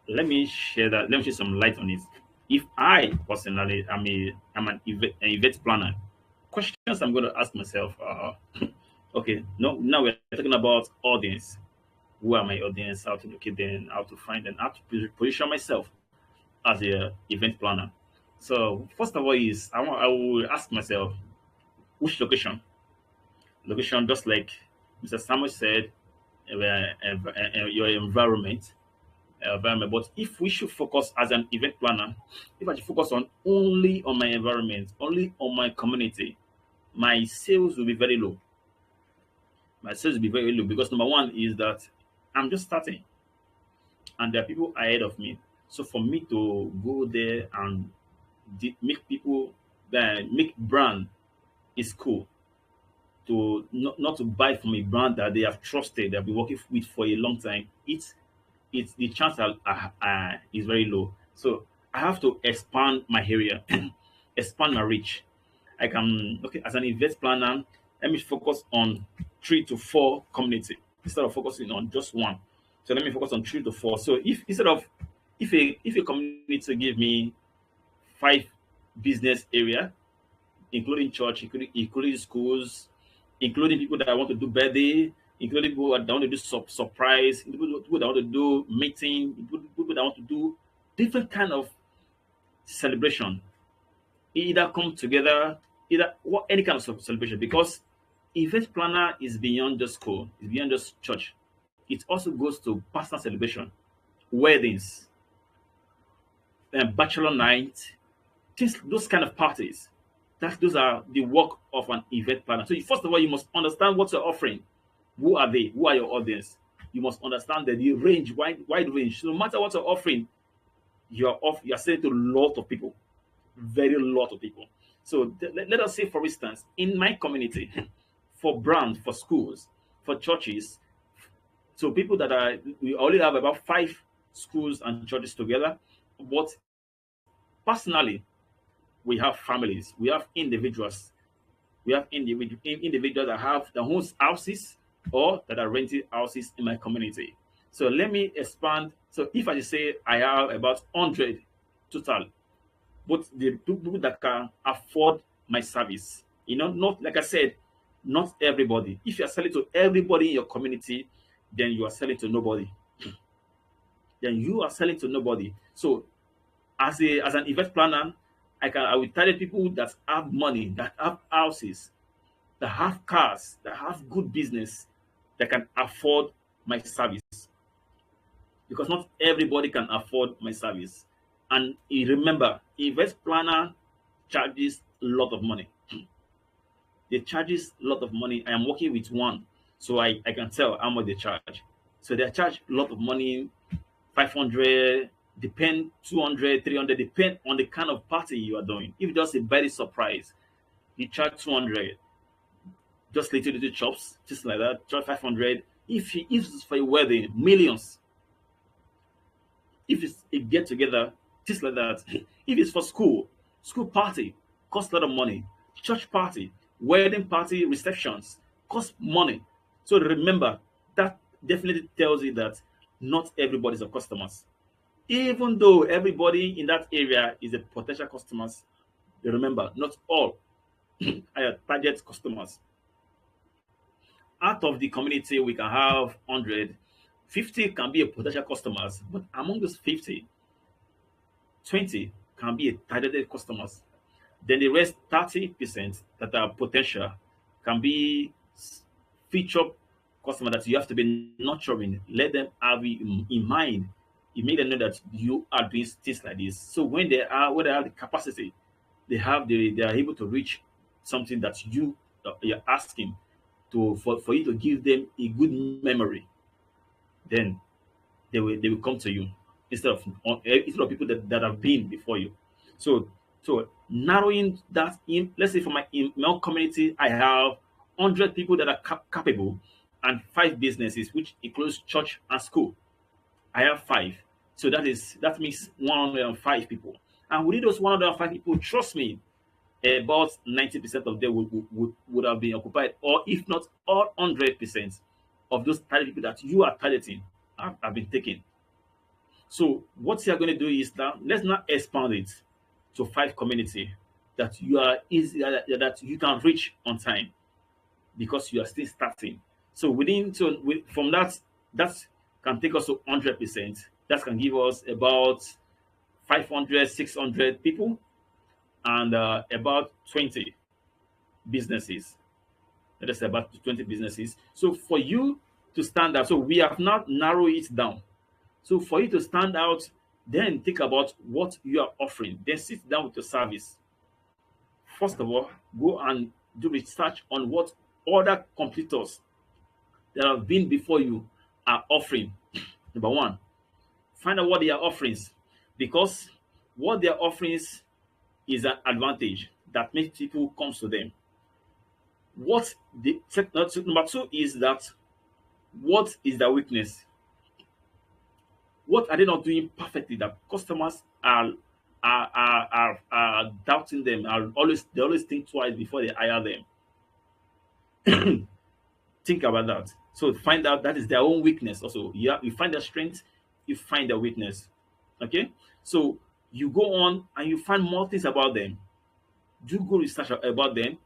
let me share that. Let me share some light on it. If I personally, an event planner, questions I'm going to ask myself are, okay, no, now we're talking about audience. Who are my audience? How to locate them? How to find them? How to position myself as a event planner. So first of all, I will ask myself which location. Location, just like Mr. Samuel said, your environment. But if we should focus as an event planner, if I should focus on only on my environment, only on my community, my sales will be very low. My sales will be very low because number one is that I'm just starting and there are people ahead of me. So for me to go there and make people that make brand is cool. To not to buy from a brand that they have trusted, they've been working with for a long time. It's the chance is very low. So I have to expand my area, expand my reach. I can okay as an event planner. Let me focus on 3 to 4 community instead of focusing on just one. So let me focus on 3 to 4. So if instead of if a community give me 5 business area, including church, including schools, including people that want to do birthday, including people that want to do surprise, people that want to do meeting, people that want to do different kind of celebration. Either come together, either what any kind of celebration, because event planner is beyond just school, it's beyond just church. It also goes to personal celebration, weddings, bachelor night, those kind of parties. Those are the work of an event planner. So first of all, you must understand what you're offering. Who are they? Who are your audience? You must understand that the range, wide range. So no matter what you're offering, you're selling to a lot of people, very lot of people. So let us say, for instance, in my community, for brands, for schools, for churches, so people that are we only have about 5 schools and churches together, but personally, we have families, we have individuals, individuals that have their own houses or that are renting houses in my community. So let me expand. So if I say I have about 100 total, but the people that can afford my service, not like I said, not everybody. If you are selling to everybody in your community, then you are selling to nobody. Then you are selling to nobody. So as an event planner, I will target people that have money, that have houses, that have cars, that have good business, that can afford my service. Because not everybody can afford my service. And remember, event planner charges a lot of money. They charges a lot of money. I am working with one, so I can tell how much they charge. So they charge a lot of money, 500, depend 200, 300, depend on the kind of party you are doing. If just a birthday surprise, you charge 200. Just little chops, just like that, charge 500. If it's for a wedding, millions. If it's a get together, just like that. If it's for school party, cost a lot of money. Church party, wedding party, receptions, cost money. So remember, that definitely tells you that not everybody's a customers. Even though everybody in that area is a potential customers, remember, not all are your target customers. Out of the community, we can have 100, 50 can be a potential customers, but among those 50, 20 can be a targeted customers. Then the rest 30% that are potential can be feature customer that you have to be nurturing. Let them have you in mind. You make them know that you are doing things like this. So when they have the capacity, they are able to reach something that you're asking for you to give them a good memory. Then they will come to you instead of people that have been before you. So narrowing that in, let's say for my own community, I have 100 people that are capable and 5 businesses, which includes church and school. I have five. So that means 105 people. And within those 105 people, trust me, about 90% of them would have been occupied, or if not all 100% of those target people that you are targeting have been taken. So what you are going to do is that let's not expand it to five community that you are easy that you can reach on time because you are still starting. So from that can take us to 100%. That can give us about 500, 600 people and about 20 businesses. Let us say about 20 businesses. So for you to stand out, so we have not narrowed it down. So for you to stand out, then think about what you are offering. Then sit down with your service. First of all, go and do research on what other competitors that have been before you are offering. Number one, find out what their offerings, because what their offerings is an advantage that makes people come to them. What the number two is that what is their weakness? What are they not doing perfectly that customers are doubting them? They always think twice before they hire them. Think about that. So find out that is their own weakness. Also, you find their strength, you find their weakness. Okay, so you go on and you find more things about them. Do good research about them.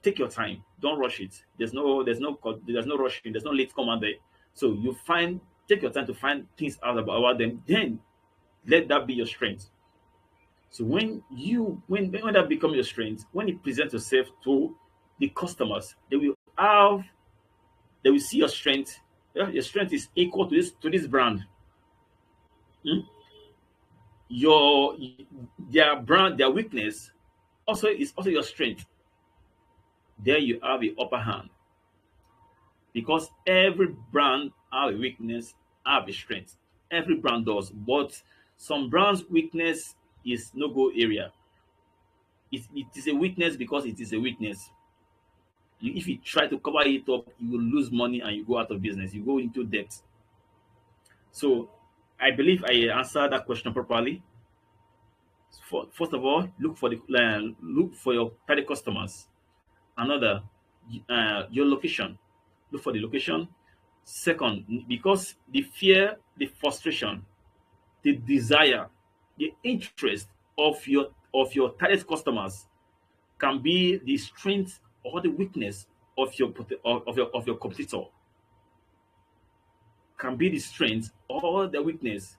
Take your time. Don't rush it. There's no rushing. There's no late comer there. So take your time to find things out about them. Then let that be your strength. So when that becomes your strength, when you present yourself to the customers, they will see your strength. Yeah, your strength is equal to this brand. Hmm? Their brand, their weakness is also your strength. There you have the upper hand, because every brand have a weakness, have a strength. Every brand does, but some brands' weakness is no-go area. It is a weakness because it is a weakness. If you try to cover it up, you will lose money and you go out of business. You go into debt. So I believe I answered that question properly. First of all, look for your target customers. Another, your location. Look for the location. Second, because the fear, the frustration, the desire, the interest of your target customers can be the strength or the weakness of your competitor. Can be the strength or the weakness.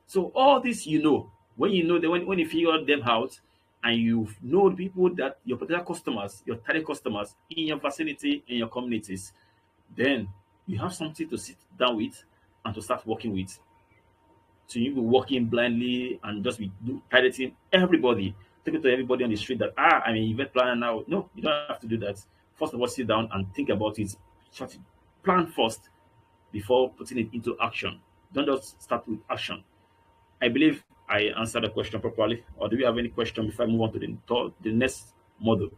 So all this when you figure them out, and you know the people that your particular customers, your target customers in your vicinity, in your communities, then you have something to sit down with and to start working with. So you be walking blindly and just be targeting everybody, take it to everybody on the street that I'm an event planner now. No, you don't have to do that. First of all, sit down and think about it. Plan first before putting it into action. Don't just start with action. I believe I answered the question properly. Or do we have any question before I move on to the next model?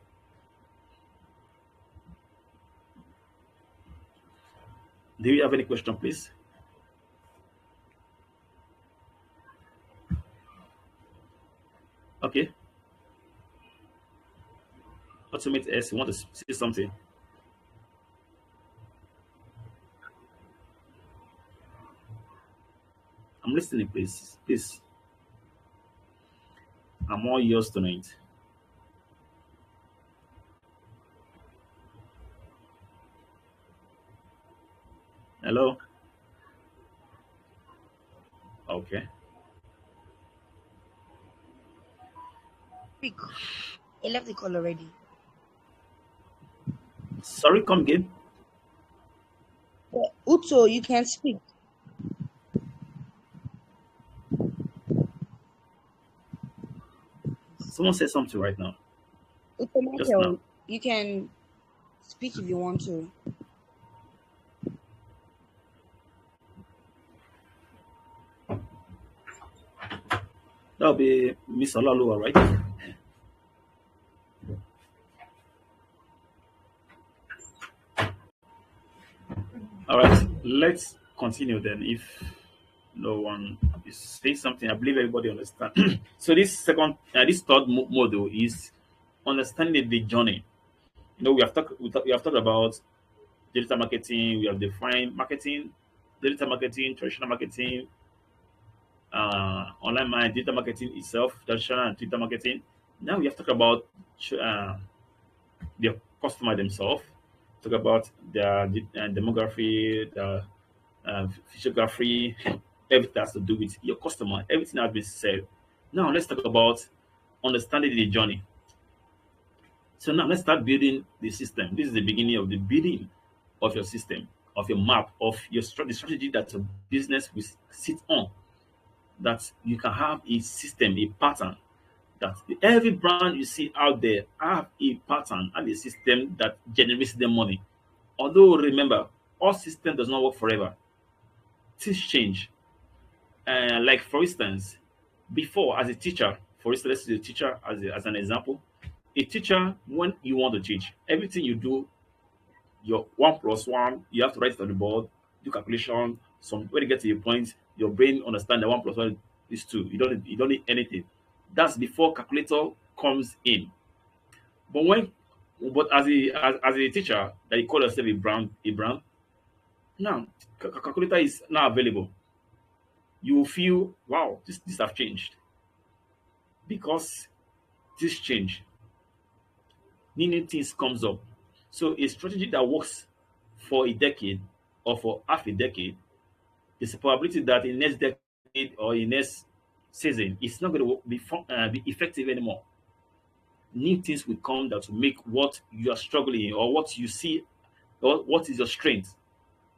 Do you have any question, please? Okay. Automate S, you want to say something? I'm listening, please. Please. I'm all yours tonight. Hello? Okay. Speak. He left the call already. Sorry, come again. Uto, you can speak. Someone said something right now. Uto Just now. Michael, you can speak if you want to. That'll be Miss Olalua, right? All right. Let's continue then. If No one is saying something. I believe everybody understand. So this third model is understanding the journey. We have talked about digital marketing. We have defined marketing, digital marketing, traditional marketing, digital marketing itself, traditional and digital marketing. Now we have talked about uh, the customer themselves, talk about their demography, the physiography, everything has to do with your customer. Everything has been said. Now let's talk about understanding the journey. So now let's start building the system. This is the beginning of the building of your system, of your map, of the strategy that your business will sit on. That you can have a system, a pattern. That every brand you see out there have a pattern and a system that generates them money. Although remember, all system does not work forever. Things change. Like for instance, before as a teacher, for instance, let's use a teacher as an example. A teacher, when you want to teach, everything you do, your 1 plus 1, you have to write it on the board, do calculation. Some when you get to a point, your brain understand that 1 plus 1 is 2. You don't need anything. That's before calculator comes in. But when but as a teacher that you call yourself a brand, now calculator is now available. You will feel wow, this have changed because this change, new things comes up. So a strategy that works for a decade or for half a decade, there's a probability that in next decade or in next season, it's not going to be effective anymore. New things will come that will make what you are struggling in or what you see or what is your strength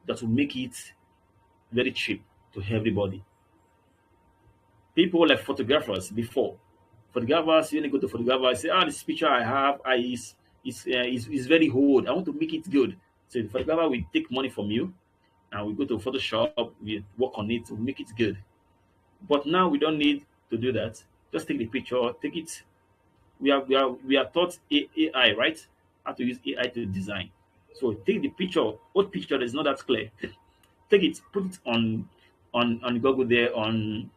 that will make it very cheap to everybody. People like photographers before. Photographers, you only go to photographers, say, this picture I have is very old. I want to make it good. So the photographer will take money from you and we go to Photoshop, we work on it to make it good. But now we don't need to do that. Just take the picture, take it. We are taught AI, right? How to use AI to design. So take the picture, old picture that is not that clear. Take it, put it on Google there, on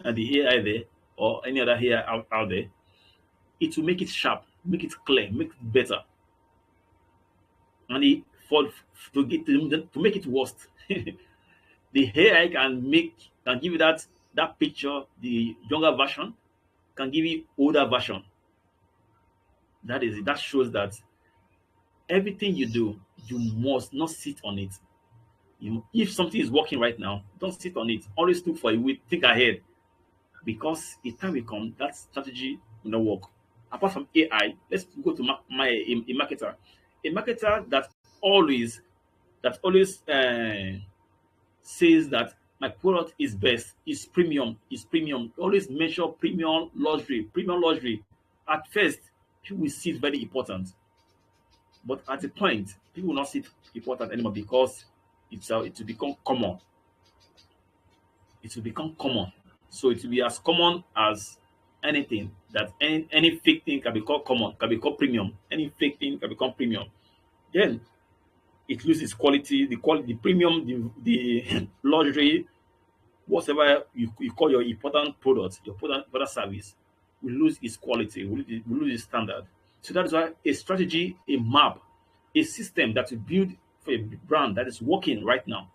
the AI there, or any other AI out there. It will make it sharp, make it clear, make it better. And for to make it worse, the AI can give you that picture, the younger version, can give you older version. That is it. That shows that everything you do, you must not sit on it. If something is working right now, don't sit on it. Always look for a way, think ahead. Because a time will come, that strategy will not work. Apart from AI, let's go to a marketer. A marketer that always says that my product is best, is premium. Always measure premium luxury, premium luxury. At first, people will see it very important, but at a point, people will not see it important anymore because it will become common. It will become common. So it will be as common as anything that any fake thing can become common, can become premium. Any fake thing can become premium. Then it loses quality, the premium, the luxury, whatever you call your important product, your product service, will lose its quality, will lose its standard. So that's why a strategy, a map, a system that you build for a brand that is working right now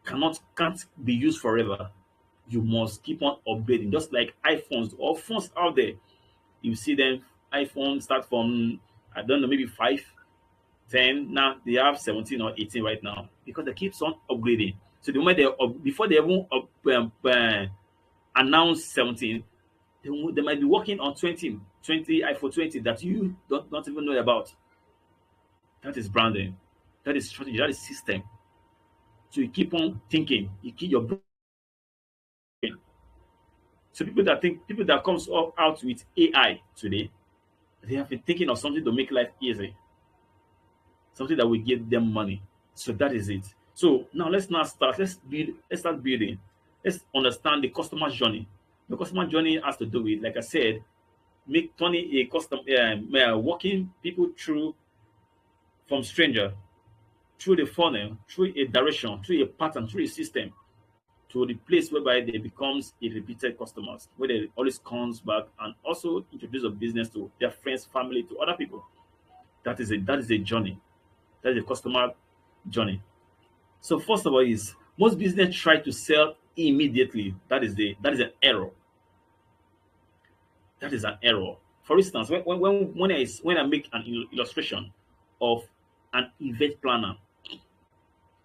can't be used forever. You must keep on upgrading, just like iPhones or phones out there. You see them, iPhone start from, I don't know, maybe 5, 10. Now they have 17 or 18 right now because they keeps on upgrading. So the moment before they even announce 17, they might be working on 20 iPhone 20 that you don't even know about. That is branding. That is strategy. That is system. So you keep on thinking. You keep your brain. So people that comes out with AI today, they have been thinking of something to make life easy, something that will give them money. So that is it. So now let's now start. Let's start building. Let's understand the customer journey. The customer journey has to do with, like I said, make turning a walking people through from stranger, through the funnel, through a direction, through a pattern, through a system. to the place whereby they becomes a repeated customers, where they always comes back and also introduce a business to their friends, family, to other people. That is a journey. That is a customer journey. So first of all, is most business try to sell immediately. That is an error. That is an error. For instance, when I make an illustration of an event planner,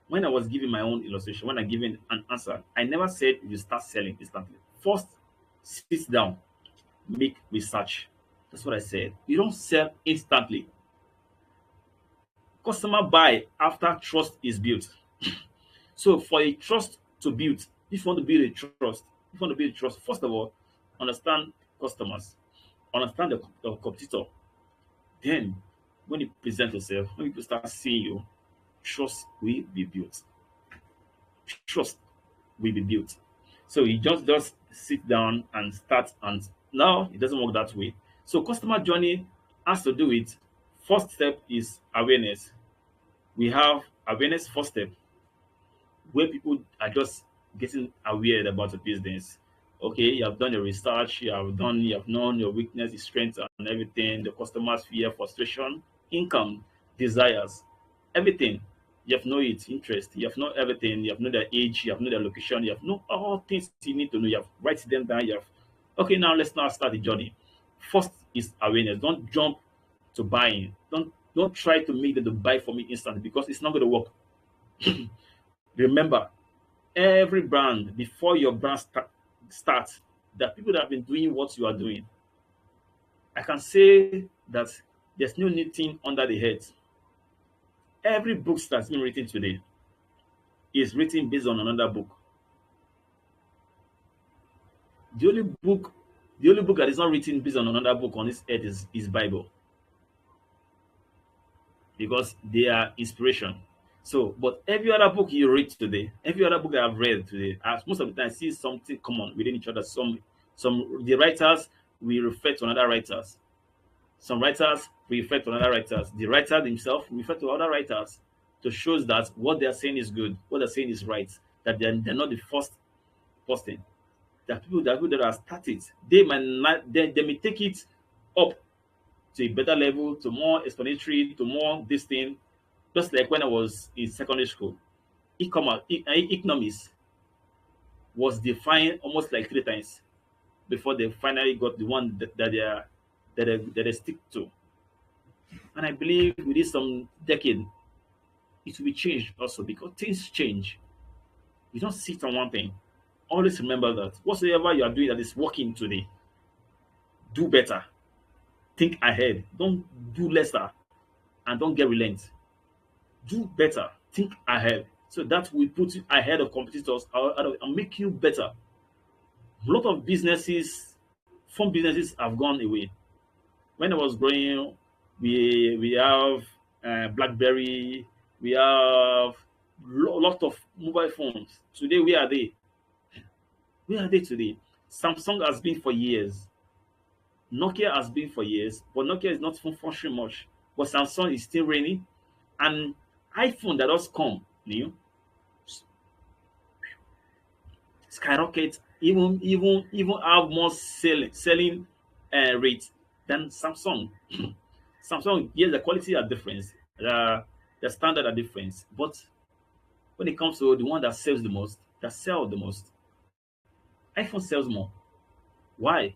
when I was giving my own illustration, when I giving an answer, I never said you start selling instantly. First, sit down, make research. That's what I said. You don't sell instantly. Customer buy after trust is built. So for a trust to build, if you want to build a trust, if you want to build trust, first of all, understand customers, understand the competitor. Then, when you present yourself, when people start seeing you, trust will be built. Trust will be built. So you just sit down and start, and now it doesn't work that way. So customer journey has to do with first step is awareness. We have awareness first step where people are just getting aware about the business. Okay, you have done your research, you have known your weakness, your strengths, and everything, the customer's fear, frustration, income, desires, everything. You have known its interest, you have known everything, you have known their age, you have known their location, you have known all things you need to know, you have write them down, you have okay, now let's now start the journey. First is awareness. Don't jump to buying. Don't try to make them to buy for me instantly because it's not going to work. Remember, every brand, before your brand starts, there are people that have been doing what you are doing. I can say that there's no new thing under the head. Every book that's been written today is written based on another book. The only book, the only book that is not written based on another book on this earth is Bible because they are inspiration. So, but every other book you read today, every other book I've read today, as most of the time I see something common within each other. Some the writers will refer to another writers. Some writers will refer to another writers. The writer themselves refer to other writers to show that what they are saying is good, what they're saying is right, that they're not the first person. There are people that are started. They might not, they may take it up to a better level, to more explanatory, to more this thing. Just like when I was in secondary school, economics was defined almost like three times before they finally got the one that they stick to. And I believe within some decade, it will be changed also because things change. You don't sit on one thing. Always remember that whatsoever you are doing that is working today, do better. Think ahead. Don't do lesser and don't get relent. Do better. Think ahead. So that will put you ahead of competitors and make you better. A lot of businesses, fun businesses have gone away. When I was growing, we have BlackBerry, we have lot of mobile phones. Today, where are they? Where are they today? Samsung has been for years. Nokia has been for years, but Nokia is not functioning much. But Samsung is still reigning, and iPhone that has come new skyrocket, even have more selling rate than Samsung. Samsung, yes, the quality are different, the standard are different, but when it comes to the one that sells the most, iPhone sells more. Why?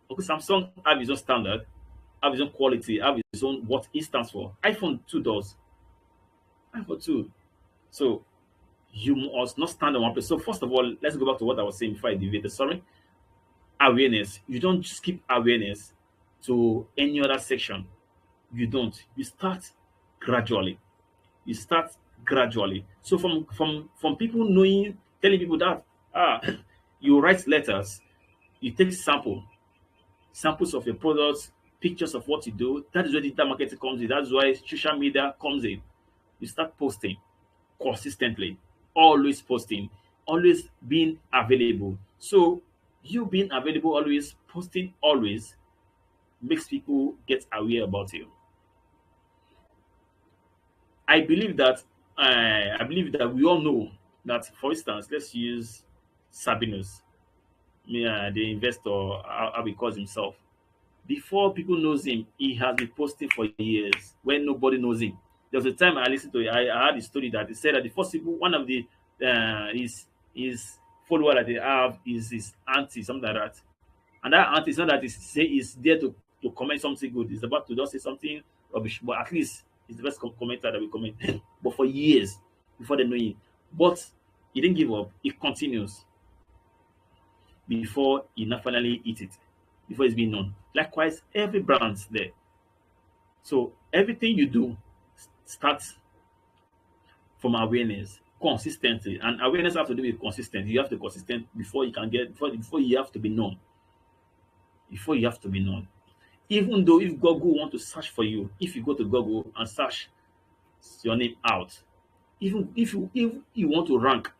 Because Samsung have its own standard, have its own quality, have its own what it stands for. iPhone 2 does. iPhone 2. So you must not stand on one place. So first of all, let's go back to what I was saying before I deviated. Sorry. Awareness. You don't skip awareness to any other section. You don't. You start gradually. You start gradually. So from people knowing, telling people that you write letters, you take samples of your products, pictures of what you do. That is where digital marketing comes in. That's why social media comes in. You start posting consistently, always posting, always being available. So you being available always, posting always makes people get aware about you. I believe that we all know that, for instance, let's use Sabinus, the investor, how he calls himself. Before people knows him, he has been posting for years when nobody knows him. There was a time I listened to it, I heard a story that he said that the first people, one of the his follower that they have is his auntie, something like that. And that auntie is not that is there to comment something good. He's about to just say something rubbish, but at least he's the best commenter that we comment. But for years before they know him. But he didn't give up. He continues before he not finally eat it, before it's being known. Likewise, every brand's there. So everything you do starts from awareness, consistency, and awareness have to do with consistency. You have to consistent before you can get before you have to be known. Before you have to be known. Even though if Google want to search for you, if you go to Google and search your name out, even if you want to rank,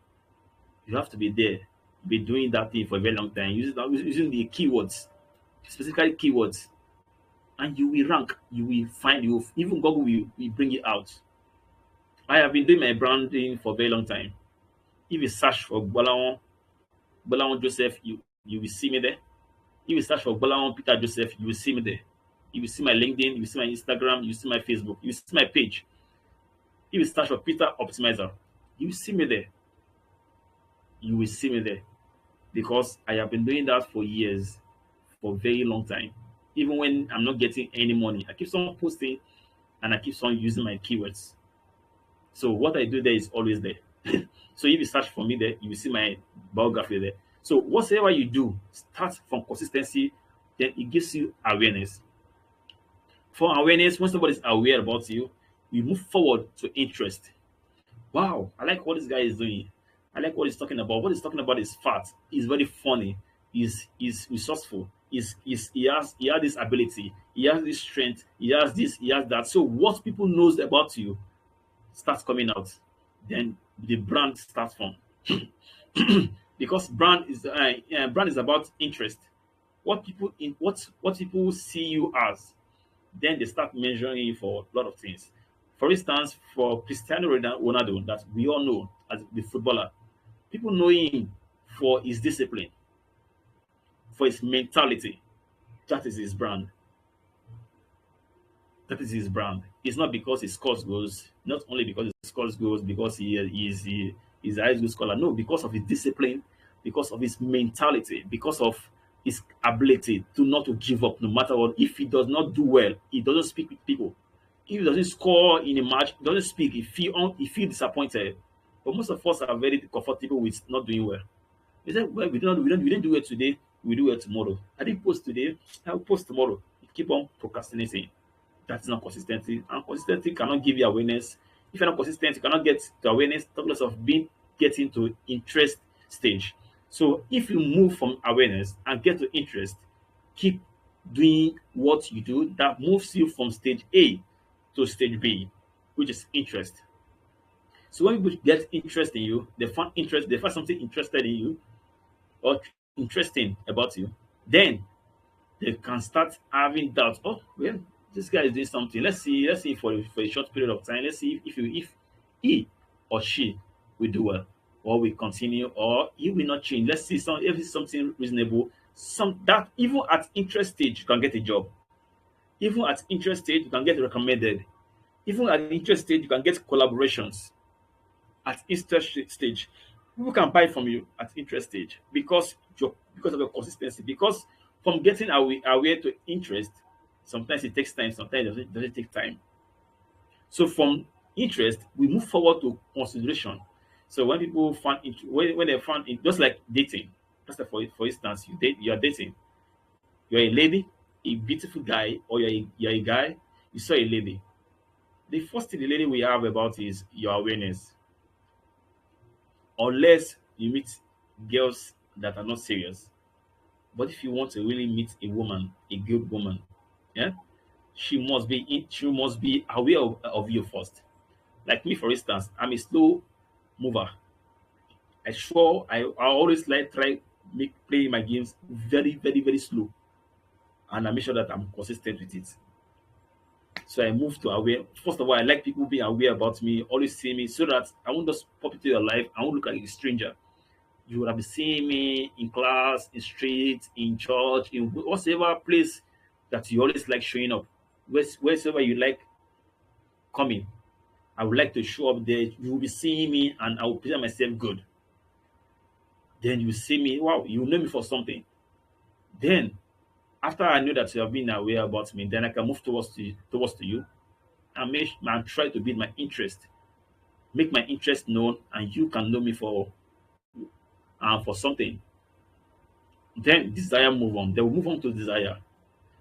you have to be there, be doing that thing for a very long time, using the keywords, specifically keywords, and you will rank. You will find you. Even Google will bring it out. I have been doing my branding for a very long time. If you search for Bolawon Joseph, you will see me there. If you search for Bolawon Peter Joseph, you will see me there. You will see my LinkedIn, you will see my Instagram, you will see my Facebook, you will see my page. If you search for Peter Optimizer, you will see me there. You will see me there. Because I have been doing that for years, for a very long time. Even when I'm not getting any money, I keep on posting and I keep on using my keywords. So what I do there is always there. So if you search for me there, you will see my biography there. So whatever you do, start from consistency, then it gives you awareness. For awareness, when somebody is aware about you, you move forward to interest. Wow, I like what this guy is doing. I like what he's talking about. What he's talking about is fat. He's very funny. He's resourceful. He has this ability. He has this strength. He has this. He has that. So what people knows about you starts coming out. Then the brand starts from. Because brand is about interest. What people see you as, then they start measuring you for a lot of things. For instance, for Cristiano Ronaldo, that we all know as the footballer, people know him for his discipline, for his mentality. That is his brand. That is his brand. It's not because he scores goals, not only because he scores goals, because he's a high school scholar. No, because of his discipline, because of his mentality, because of his ability to not to give up no matter what. If he does not do well, he doesn't speak with people. If he doesn't score in a match, he doesn't speak. He feel disappointed. But most of us are very comfortable with not doing well. He said, well, we didn't do it today, we do it tomorrow. I didn't post today, I'll post tomorrow. You keep on procrastinating. That's not consistency. And consistency cannot give you awareness. If you're not consistent, you cannot get to awareness, talk less of getting to interest stage. So if you move from awareness and get to interest, keep doing what you do that moves you from stage A to stage B, which is interest. So when people get interest in you, they find something interested in you or interesting about you, then they can start having doubts. Oh, well, this guy is doing something. Let's see for a short period of time. Let's see if he or she will do well, or will continue, or he will not change. Let's see if it's something reasonable. Some that even at interest stage you can get a job. Even at interest stage you can get recommended. Even at interest stage you can get collaborations. At interest stage, people can buy from you at interest stage because of your consistency. Because from getting aware to interest, sometimes it takes time, sometimes it doesn't take time. So from interest, we move forward to consideration. So when people when they find it, just like dating, just like for instance, you are dating, you're a lady, a beautiful guy, or you're a guy, you saw a lady. The first thing the lady will have about is your awareness. Unless you meet girls that are not serious. But if you want to really meet a woman, a good woman, yeah, she must be aware of you first. Like me, for instance, I'm a slow mover. I always like try make play my games very, very, very slow. And I make sure that I'm consistent with it. So I move to aware. First of all, I like people being aware about me, always see me, so that I won't just pop into your life. I won't look like a stranger. You would have been seeing me in class, in street, in church, in whatever place that you always like showing up. Wheresoever you like coming, I would like to show up there. You will be seeing me and I will present myself good. Then you see me, wow, you know me for something. Then after I know that you have been aware about me, then I can move towards to you and try to build my interest, make my interest known, and you can know me for something. Then desire move on. They will move on to desire.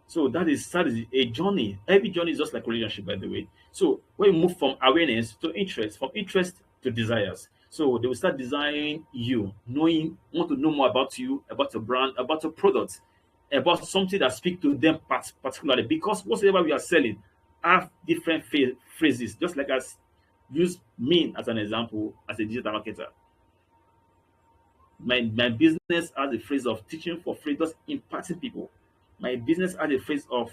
So that is a journey. Every journey is just like a relationship, by the way. So when you move from awareness to interest, from interest to desires, so they will start desiring you, knowing, want to know more about you, about your brand, about your product, about something that speaks to them particularly. Because whatever we are selling have different phrases. Just like as use me as an example as a digital marketer. My business has a phrase of teaching for free, just imparting people. My business has a phrase of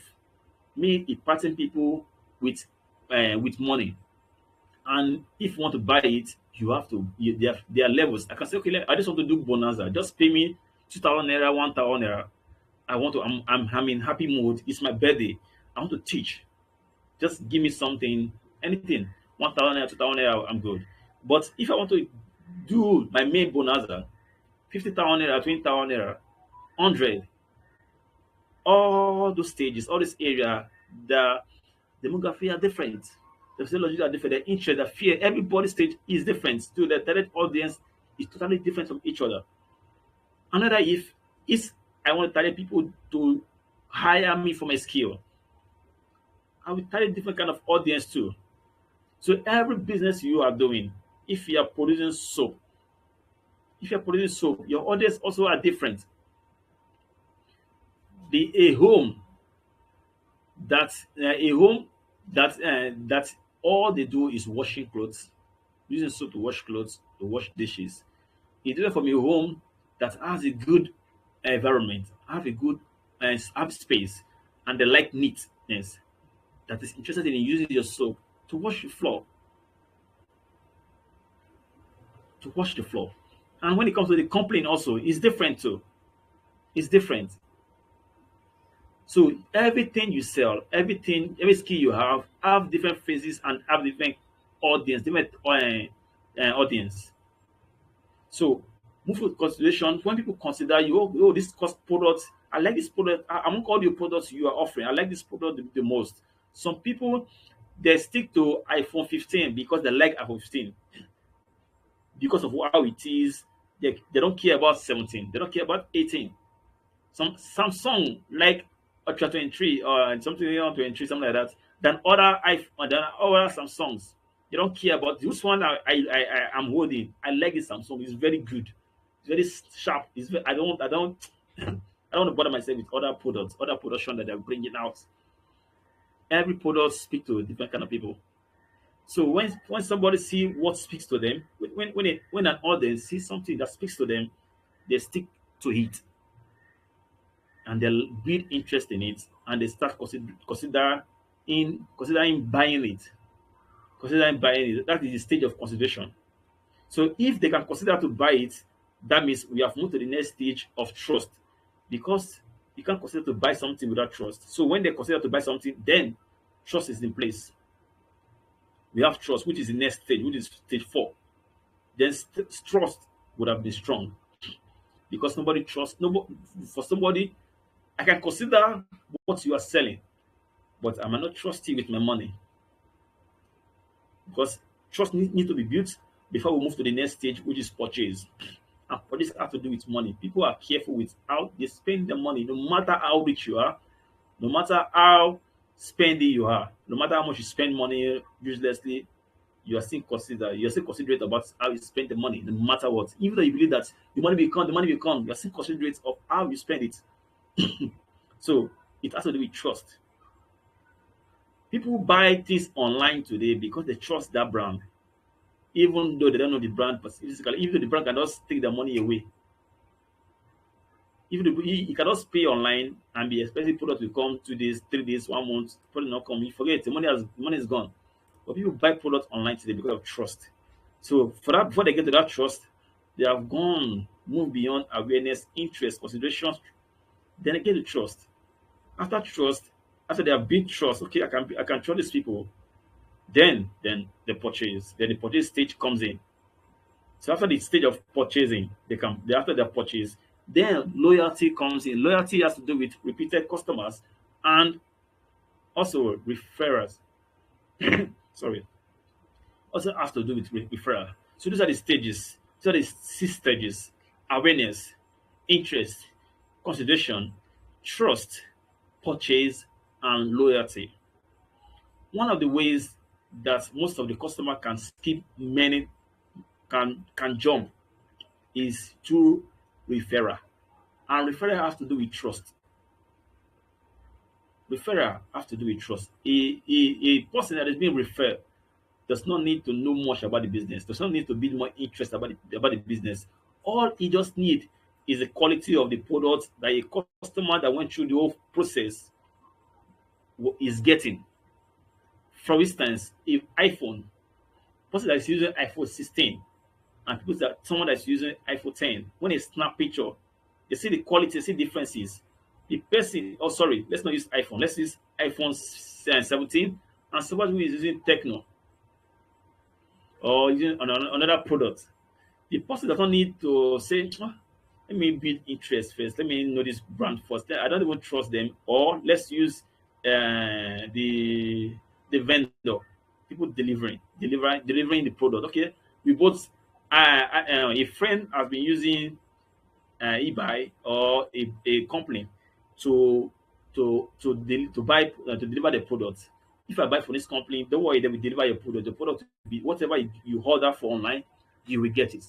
me imparting people with money. And if you want to buy it, you have to. There are levels. I can say, okay, I just want to do bonanza. Just pay me 2,000 naira, 1,000 naira. I want to. I'm in happy mood. It's my birthday. I want to teach. Just give me something, anything. 1,000 naira, 2,000 naira. I'm good. But if I want to do my main bonanza, 50,000 naira, 20,000 naira, 100, all those stages, all this area, the demography are different. The physiology are different. The interest, the fear, everybody's stage is different. To the target audience is totally different from each other. Another if is I want to target people to hire me for my skill. I will target different kind of audience too. So every business you are doing, if you are producing soap, your audience also are different. A home that all they do is washing clothes, using soap to wash clothes, to wash dishes. It's different from a home that has a good environment, have a good have space, and they like neatness. That is interested in using your soap to wash the floor, And when it comes to the complaint, also, it's different too. It's different. So everything you sell, every skill you have different phases and have different different audience. So move with consideration. When people consider you, this cost product, I like this product. Among all the products you are offering, I like this product the most. Some people they stick to iPhone 15 because they like iPhone 15 because of how it is. They don't care about 17. They don't care about 18. Some Samsung like Ultra 23 or something on 23, something like that, than other Samsungs. They don't care about this one. I'm holding. I like this Samsung. It's very good. It's very sharp. I don't I don't want to bother myself with other products, other production that they're bringing out. Every product speaks to different kind of people. So when somebody see what speaks to them, when an audience sees something that speaks to them, they stick to it and they'll build interest in it and they start considering buying it. Considering buying it. That is the stage of consideration. So if they can consider to buy it, that means we have moved to the next stage of trust. Because you can't consider to buy something without trust. So when they consider to buy something, then trust is in place. We have trust, which is the next stage, which is stage 4. Then trust would have been strong. Because nobody trusts nobody. For somebody, I can consider what you are selling, but I might not trust you with my money. Because trust needs to be built before we move to the next stage, which is purchase. And purchase has to do with money. People are careful with how they spend their money, no matter how rich you are, no matter how spendy you are, no matter how much you spend money uselessly, you're still considerate about how you spend the money, no matter what. Even though you believe that the money will come, you're still considerate of how you spend it. So it has to do with trust. People buy things online today because they trust that brand, even though they don't know the brand physically, even though the brand cannot take their money away. Even though you cannot pay online and be expecting product to come 2 days, 3 days, 1 month, product not come, you forget the money is gone. But people buy products online today because of trust. So for that, before they get to that trust, they have gone move beyond awareness, interest, consideration, then again the trust. After trust, after they have built trust, okay, I can trust these people. Then the purchase. Then the purchase stage comes in. So after the stage of purchasing, after the purchase, then loyalty comes in. Loyalty has to do with repeated customers and also referrals. Sorry, also has to do with referral. So these are the stages. These are the 6 stages: awareness, interest, consideration, trust, purchase, and loyalty. One of the ways that most of the customer can skip many can jump is through referral. And referral has to do with trust. Referral has to do with trust. A person that is being referred does not need to know much about the business, does not need to build more interest about the business. All he just need is the quality of the product that a customer that went through the whole process is getting. For instance, if person that is using iPhone 16 and someone that's using iPhone 10, when they snap picture, they see the quality, they see differences. The person, oh sorry, let's not use iPhone, let's use iPhone 17, and somebody who is using Techno or using another product. The person does not need to say, "Ah, let me build interest first, let me know this brand first. I don't even trust them." Or let's use the vendor, people delivering the product. Okay, we both a friend has been using eBay or a company to buy to deliver the product. If I buy from this company, don't worry, they will deliver your product. The product will be whatever you order for online, you will get it.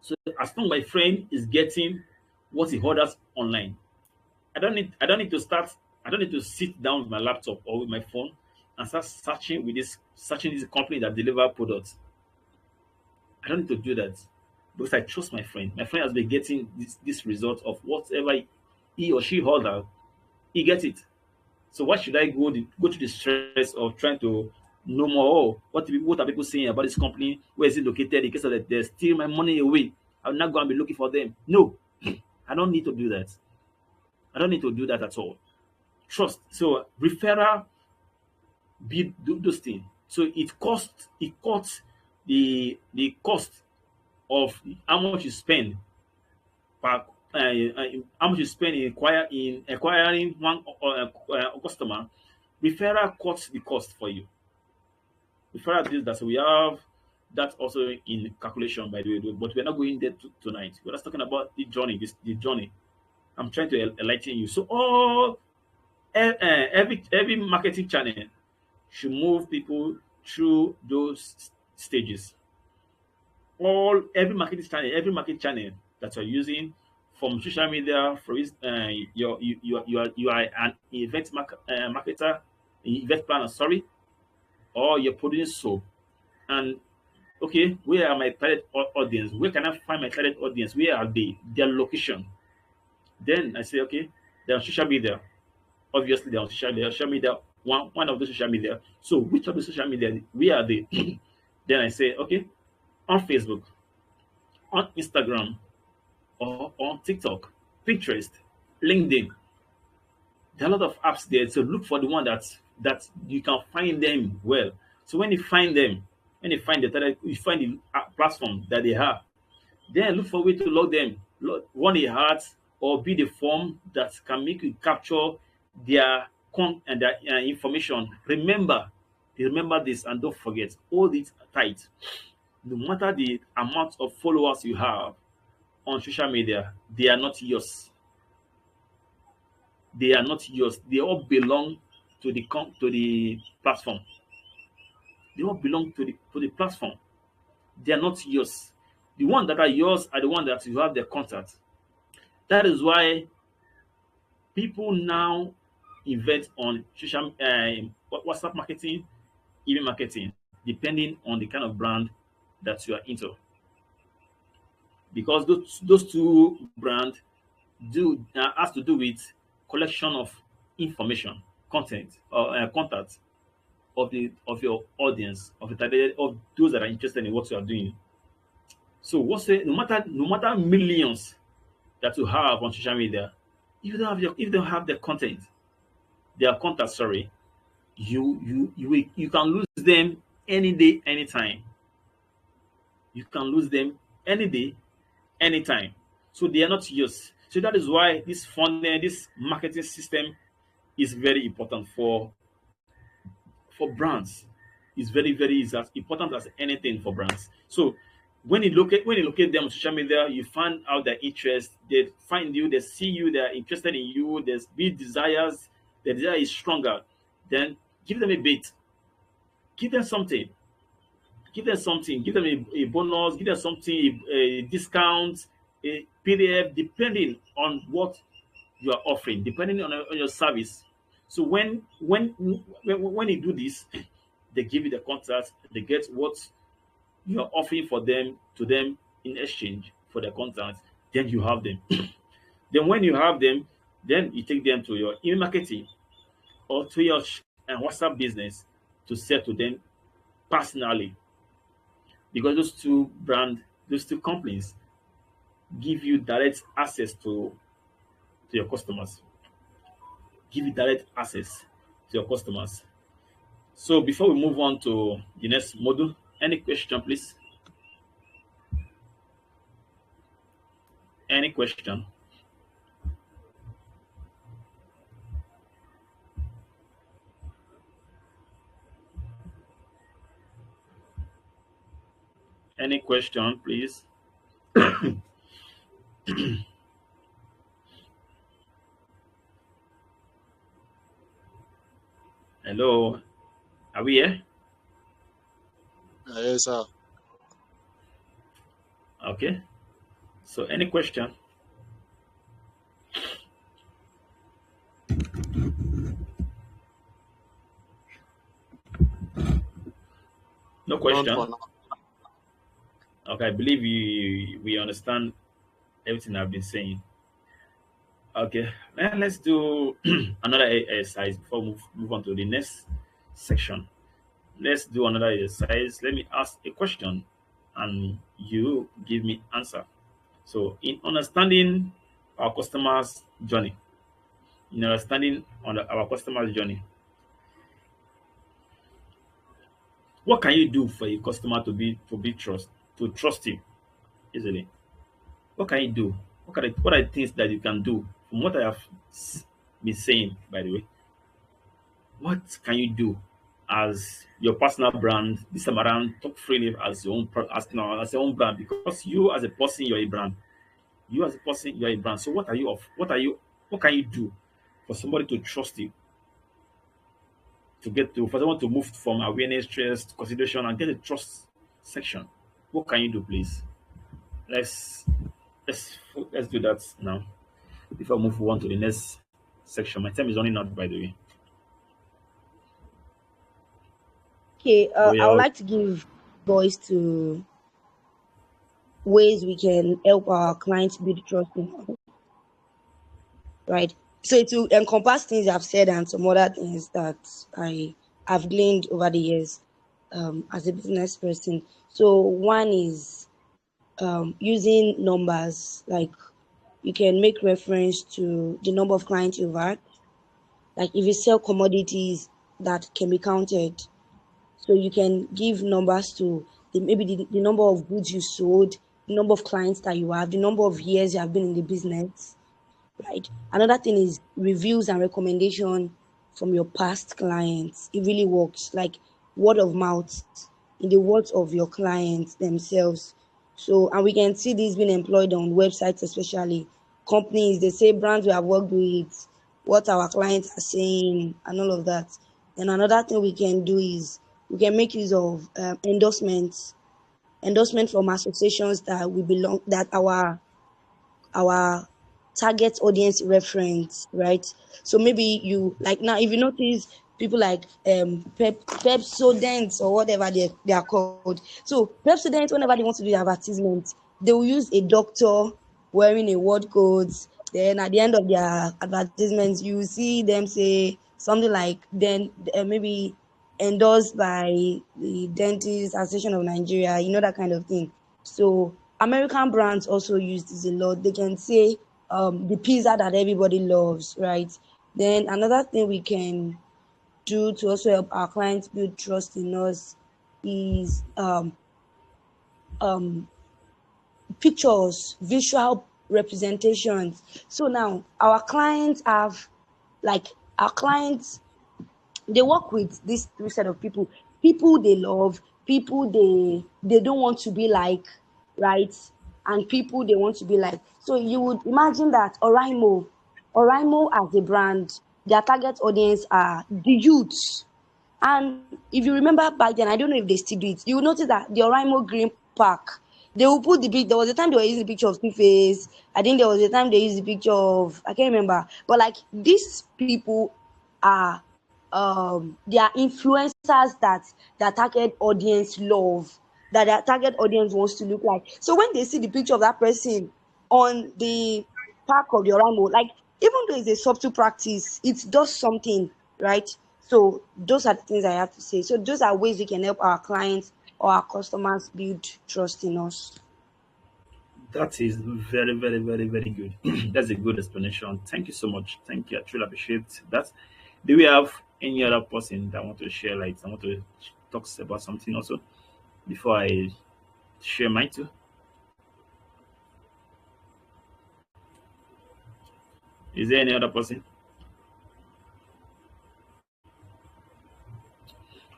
So as long as my friend is getting what he orders online, I don't need to start. I don't need to sit down with my laptop or with my phone and start searching this company that deliver products. I don't need to do that because I trust my friend. My friend has been getting this result of whatever he or she order, he gets it. So why should I go to the stress of trying to know more? Oh, what are people saying about this company? Where is it located? In case of that they steal my money away, I'm not going to be looking for them. No, I don't need to do that. I don't need to do that at all. Trust. So referral do those things. So it cuts the cost of how much you spend per how much you spend in acquiring one customer. Referral cuts the cost for you. Referral deals that, so we have that also in calculation, by the way, but we're not going there tonight. We're just talking about the journey. I'm trying to enlighten you. So every marketing channel should move people through those stages. Every marketing channel that you're using, from social media, for you are an event marketer, event planner, sorry, or you're producing soap. And okay, where are my target audience? Where can I find my target audience? Where are they? Their location. Then I say, okay, they're on social media. Obviously, they're on social media. One of the social media. So which of the social media? Where are they? Then I say, okay, on Facebook, on Instagram, or on TikTok, Pinterest, LinkedIn. There are a lot of apps there. So look for the one that you can find them well. So when you find them, when you find you find the platform that they have, then look for a way to log them. Run a heart or build a form that can make you capture their and their information. Remember this and don't forget. Hold it tight. No matter the amount of followers you have on social media, they are not yours. They are not yours. They all belong to the platform. They all belong to the platform. They are not yours. The ones that are yours are the ones that you have their contact. That is why people now invest on social WhatsApp marketing, email marketing, depending on the kind of brand that you are into. Because those two brands has to do with collection of information, content, or contact of your audience, of those that are interested in what you are doing. So what's it? No matter millions that you have on social media, if you don't have the content, their contact, sorry, you can lose them any day, anytime. You can lose them any day, anytime. So they are not yours. So that is why this funding, this marketing system is very important for brands. It's very is as important as anything for brands. So when you locate them on social media, you find out their interest, they find you, they see you, they're interested in you, there's big desires, the desire is stronger, then give them a bit, give them something, give them a bonus, give them something, a discount, a PDF, depending on what you are offering, depending on your service. So when you do this, they give you the contract, they get what you are offering for them to them in exchange for the contract, then you have them. Then when you have them, then you take them to your email marketing or to your WhatsApp business to sell to them personally, because those two companies give you direct access to your customers. Give you direct access to your customers. So before we move on to the next module, any question, please? Any question? Any question, please? Hello, are we here? Yes, sir. Okay. So any question? No None question. for now. Okay, I believe we understand everything I've been saying. Okay, then let's do another exercise before we move on to the next section. Let's do another exercise. Let me ask a question and you give me answer. So in understanding our customers' journey, in understanding on our customers' journey, what can you do for a customer to trust you easily? What can you do? What are the things that you can do from what I have been saying, by the way? What can you do as your personal brand this time around? Talk freely as your own as your own brand, because you as a person you're a brand. You as a person you're a brand. So what can you do for somebody to trust you, for someone to move from awareness, trust, consideration, and get a trust section? What can you do, please? Let's let's let's do that now. Before I move on to the next section, my time is running out, by the way. Okay, But I would yeah, like to give voice to ways we can help our clients build trust in us, right? So it will encompass things I've said and some other things that I have gleaned over the years as a business person. So one is using numbers, like you can make reference to the number of clients you've had. Like if you sell commodities that can be counted, so you can give numbers to maybe the number of goods you sold, the number of clients that you have, the number of years you have been in the business, right? Another thing is reviews and recommendation from your past clients. It really works, like word of mouth, in the words of your clients themselves. So, and we can see this being employed on websites, especially companies. They say brands we have worked with, what our clients are saying, and all of that. And another thing we can do is we can make use of endorsement from associations that we belong, that our target audience reference, right? So maybe you, like now, if you notice people like Pepsodent or whatever they are called. So Pepsodent, whenever they want to do the advertisement, they will use a doctor wearing a word coat. Then at the end of their advertisements, you see them say something like, then maybe endorsed by the Dentist Association of Nigeria, that kind of thing. So American brands also use this a lot. They can say the pizza that everybody loves, right? Then another thing we can do to also help our clients build trust in us is um, pictures, visual representations. So now our clients have, like, our clients, they work with this three set of people: people they love, people they don't want to be like, right, and people they want to be like. So you would imagine that Oraimo as a brand, their target audience are the youths. And if you remember back then, I don't know if they still do it, you will notice that the Oraimo Green Park, they will put the big, there was a time they were using the picture of Two-Face. I think there was a time they used the picture of, I can't remember. But like, these people are they are influencers that their target audience love, that their target audience wants to look like. So when they see the picture of that person on the park of the Oraimo, like, even though it's a subtle practice, it does something, right? So those are the things I have to say. So those are ways we can help our clients or our customers build trust in us. That is very, very, very, very good. That's a good explanation. Thank you so much. Thank you. I truly appreciate that. Do we have any other person that want to share light? I want to talk about something also before I share mine too. Is there any other person?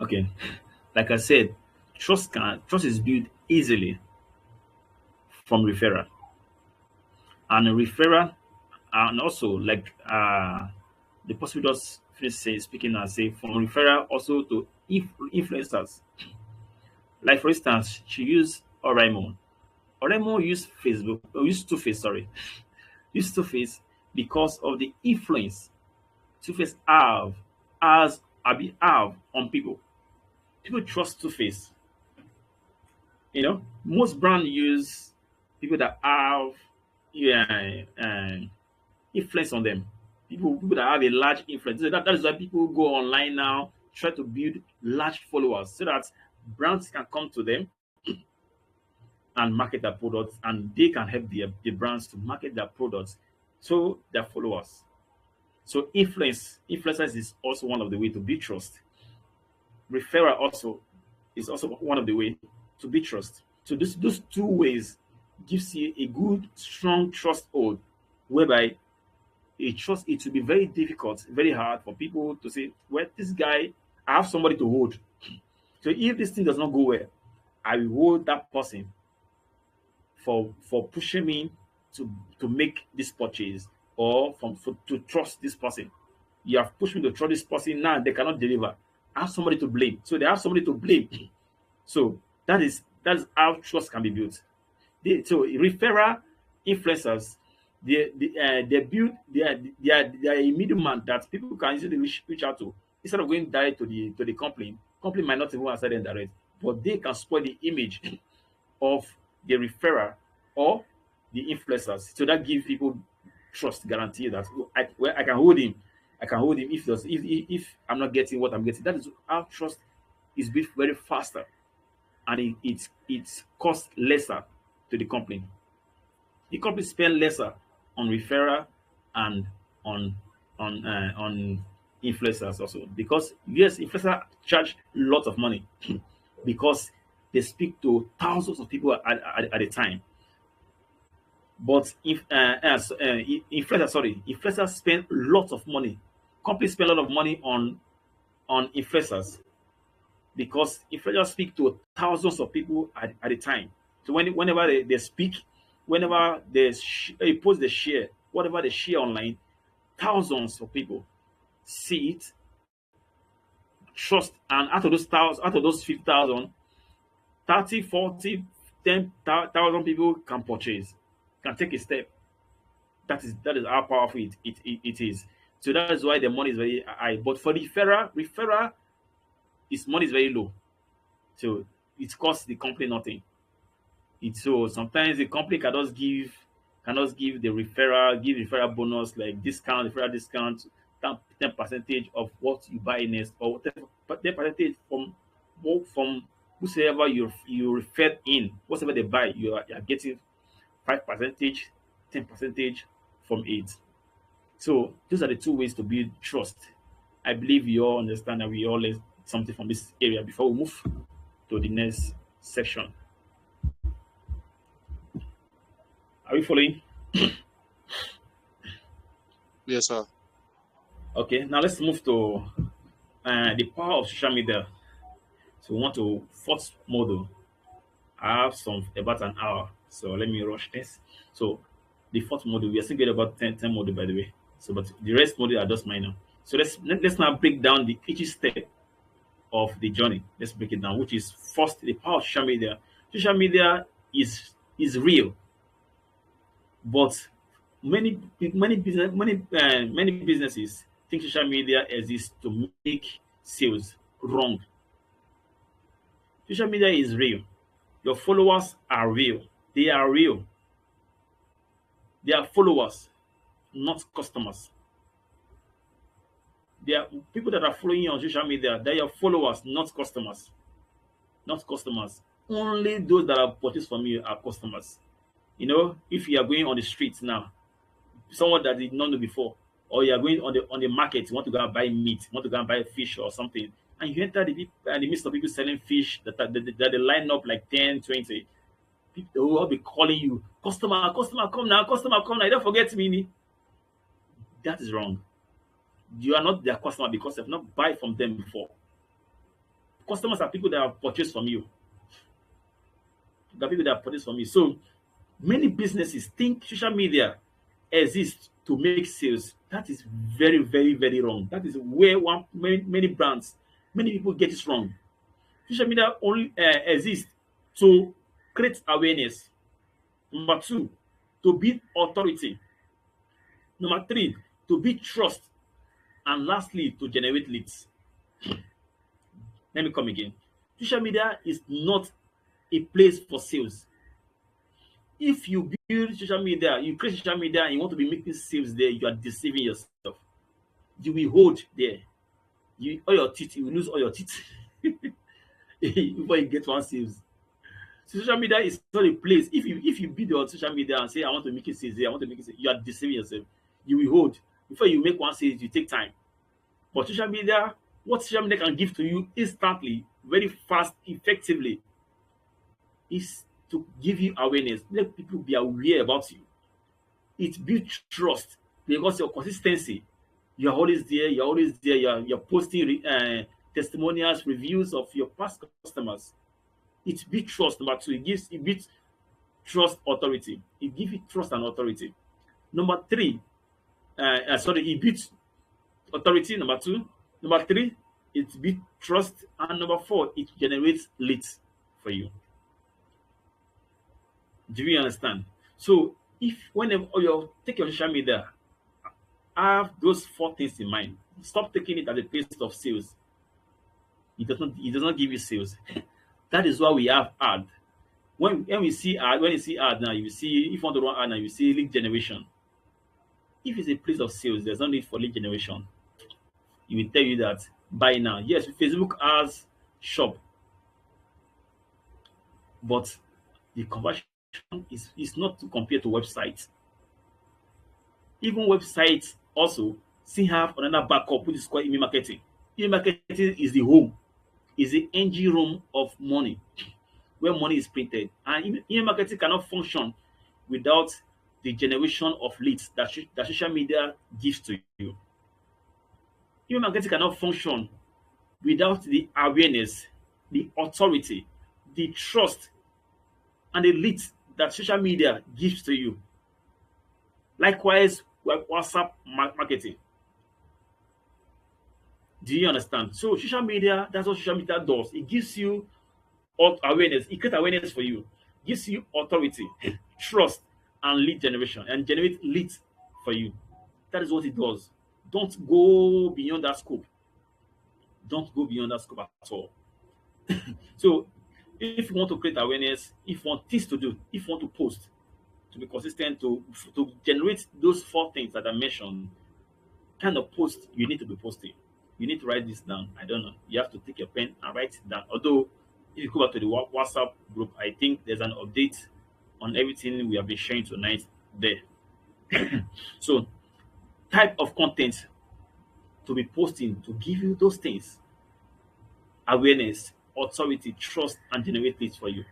Okay. Like I said, trust is built easily from referral. And a referral, and also like the person just finish speaking and say from referral also to influencers. Like for instance, she used Oraimo. Oraimo used Facebook, used Two-Face, sorry, used Two-Face because of the influence Two-Face have on people. People trust Two-Face. Most brand use people that have, yeah, influence on them. People that have a large influence. So that is why people go online now, try to build large followers so that brands can come to them and market their products, and they can help the brands to market their products to their followers. So influencers is also one of the way to build trust. Referral also is also one of the way to build trust. So those two ways gives you a good, strong trust hold, whereby it will be very difficult, very hard for people to say, well, this guy, I have somebody to hold. So if this thing does not go well, I will hold that person for pushing me to make this purchase, or to trust this person. You have pushed me to trust this person, now they cannot deliver. I have somebody to blame. So they have somebody to blame. So that is how trust can be built. So referral influencers, they build they are a middleman that people can easily reach out to, instead of going direct to the company. Company might not even answer them direct, but they can spoil the image of the referrer or the influencers. So that gives people trust, guarantee that, oh, I can hold him. I can hold him if I'm not getting what I'm getting. That is how trust is built very faster, and it costs lesser to the company. The company spend lesser on referral and on influencers also, because yes, influencers charge lots of money because they speak to thousands of people at a time. But if influencers spend lots of money. Companies spend a lot of money on influencers because influencers speak to thousands of people at a time. So whenever they speak, whenever they post, they share, whatever they share online, thousands of people see it, trust, and out of those 50,000, 30, 40, 10,000 people can purchase, can take a step. That is how powerful it is. So that is why the money is very high. But for the referral, its money is very low. So it costs the company nothing. So sometimes the company cannot give the referral bonus, like referral discount, 10 percentage of what you buy next, or 10 percentage from whosoever you refer in, whatever they buy, you are getting 5%, 10% from it. So those are the two ways to build trust. I believe you all understand, and we all learn something from this area before we move to the next section. Are we following? Yes, sir. Okay, now let's move to the power of social media. So we want to fourth model. I have some about an hour, so let me rush this. So the fourth model, we are still getting about 10 model by the way. So but the rest model are just minor. So let's now break down the each step of the journey. Let's break it down, which is first the power of social media. Social media is real, but many businesses think social media exists to make sales. Wrong. Social media is real. Your followers are real. They are real. They are followers, not customers. They are people that are following you on social media. They are your followers, not customers. Not customers. Only those that have purchased from you are customers. You know, if you are going on the streets now, someone that did not know before, or you are going on the market, you want to go and buy meat, you want to go and buy fish or something, and you enter the midst of people selling fish that they line up like 10, 20. People they will all be calling you, customer, come now, customer, come now. You don't forget me. That is wrong. You are not their customer because you have not buy from them before. Customers are people that have purchased from you. The people that have purchased from you. So many businesses think social media exists to make sales. That is very, very, very wrong. That is where many brands, many people get it wrong. Social media only exists to create awareness. Number two, to build authority. Number three, to build trust. And lastly, to generate leads. Let me come again. Social media is not a place for sales. If you build social media, you create social media and you want to be making sales there, you are deceiving yourself. You will hold there. All your teeth, you will lose all your teeth before you get one sales. Social media is not a place. If you build your social media and say I want to make it sales there, I want to make it sales, you are deceiving yourself. You will hold. Before you make one sales, you take time. But social media, what social media can give to you instantly, very fast, effectively, is to give you awareness. Let people be aware about you. It builds trust because your consistency. You're always there. You're always there. You're posting testimonials, reviews of your past customers. It builds trust. Number two, it builds trust authority. It gives you trust and authority. Number three, it builds authority. Number two. Number three, it builds trust. And number four, it generates leads for you. Do you understand? So if whenever you take your social media, have those four things in mind. Stop taking it as a place of sales. It does not give you sales. That is why we have ad. When you see ad now, you see if you want to run ad now, you see lead generation. If it's a place of sales, there's no need for lead generation. It will tell you that buy now. Yes, Facebook has shop, but the conversion is not to compare to websites. Even websites also still have another backup, which is called email marketing. Email marketing is the home, is the engine room of money, where money is printed. And email marketing cannot function without the generation of leads that social media gives to you. Email marketing cannot function without the awareness, the authority, the trust, and the leads that social media gives to you. Likewise, WhatsApp marketing. Do you understand? So social media, that's what social media does. It gives you awareness. It creates awareness for you. Gives you authority, trust, and lead generation, and generate leads for you. That is what it does. Don't go beyond that scope. Don't go beyond that scope at all. So if you want to create awareness, if you want things to do, if you want to post, to be consistent, to generate those four things that I mentioned, kind of post you need to be posting. You need to write this down. I don't know. You have to take your pen and write it down. Although If you go back to the WhatsApp group, I think there's an update on everything we have been sharing tonight there. So, type of content to be posting to give you those things: awareness, authority, trust, and generate leads for you.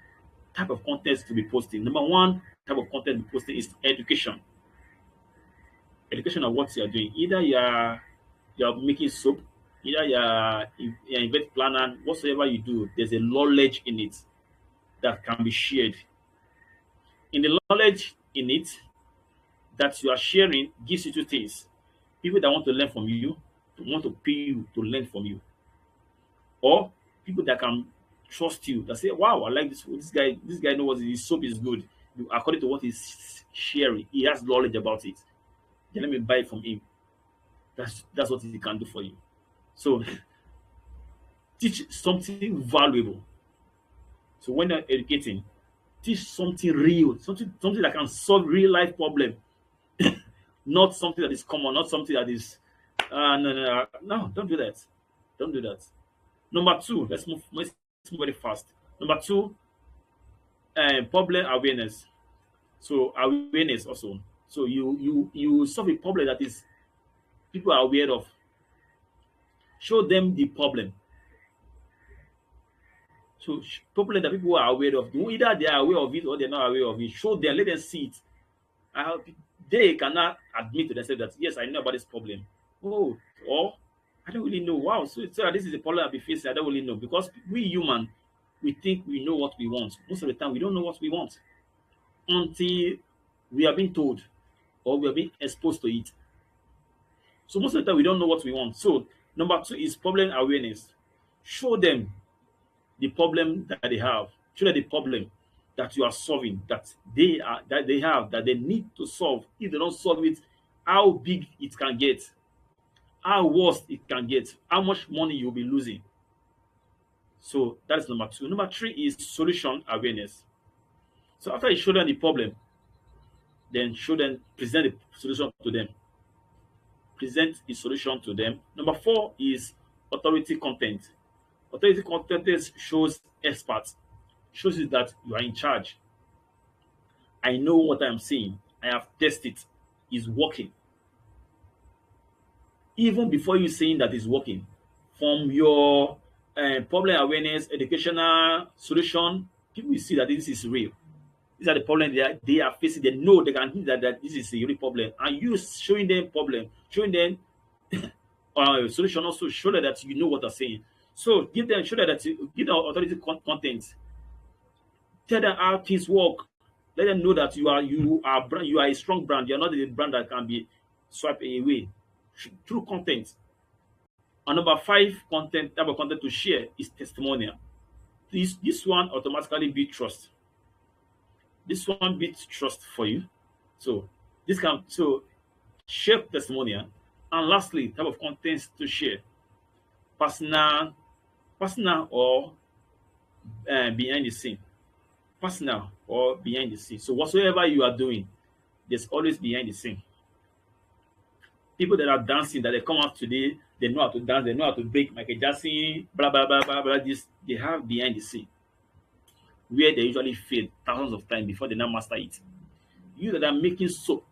Type of content to be posting. Number one type of content to be posting is education. Education of what you are doing. Either you are making soap, either you're event planner, whatsoever you do, there's a knowledge in it that can be shared. In the knowledge in it that you are sharing gives you two things: people that want to learn from you, want to pay you to learn from you, or people that can trust you, that say, wow, I like this guy knows what his soap is good. According to what he's sharing, he has knowledge about it. Then let me buy it from him. That's what he can do for you. So teach something valuable. So when you're educating, teach something real, something that can solve real life problem. Not something that is common, not something that is no, don't do that. Don't do that. Number two, let's move very fast. Number two, problem awareness. So awareness also. So you solve a problem that is people are aware of. Show them the problem. So problem that people are aware of. Either they are aware of it or they're not aware of it. Show them, let them see it. They cannot admit to themselves that yes, I know about this problem. Oh, or I don't really know. Wow, so this is a problem I'll be facing. I don't really know, because we human, we think we know what we want. Most of the time, we don't know what we want until we are being told or we are being exposed to it. So most of the time, we don't know what we want. So number two is problem awareness. Show them the problem that they have. Show them the problem that you are solving, that they need to solve. If they don't solve it, how big it can get, how worse it can get, how much money you'll be losing. So that is number two. Number three is solution awareness. So after you show them the problem, then present the solution to them. Present the solution to them. Number four is authority content. Authority content shows experts, shows you that you are in charge. I know what I am saying. I have tested it. It's working. Even before you saying that it's working, from your problem awareness, educational solution, people will see that this is real. These are the problems they are facing. They know they can see that this is a real problem. And you showing them problem, showing them solution, also show them that you know what they're saying. So show them that you give them authority content. Tell them how things work. Let them know that you are a strong brand. You are not a brand that can be swiped away. Through content. And number five type of content to share is testimonial. This one automatically beats trust. This one beats trust for you. So share testimonial. And lastly, type of content to share: personal or behind the scene. Personal or behind the scene. So whatsoever you are doing, there's always behind the scene. People that are dancing, that they come out today, they know how to dance, they know how to bake, Michael Jackson, blah, blah, blah, blah, blah, this, they have behind the scene, where they usually fail thousands of times before they now master it. You that are making soap,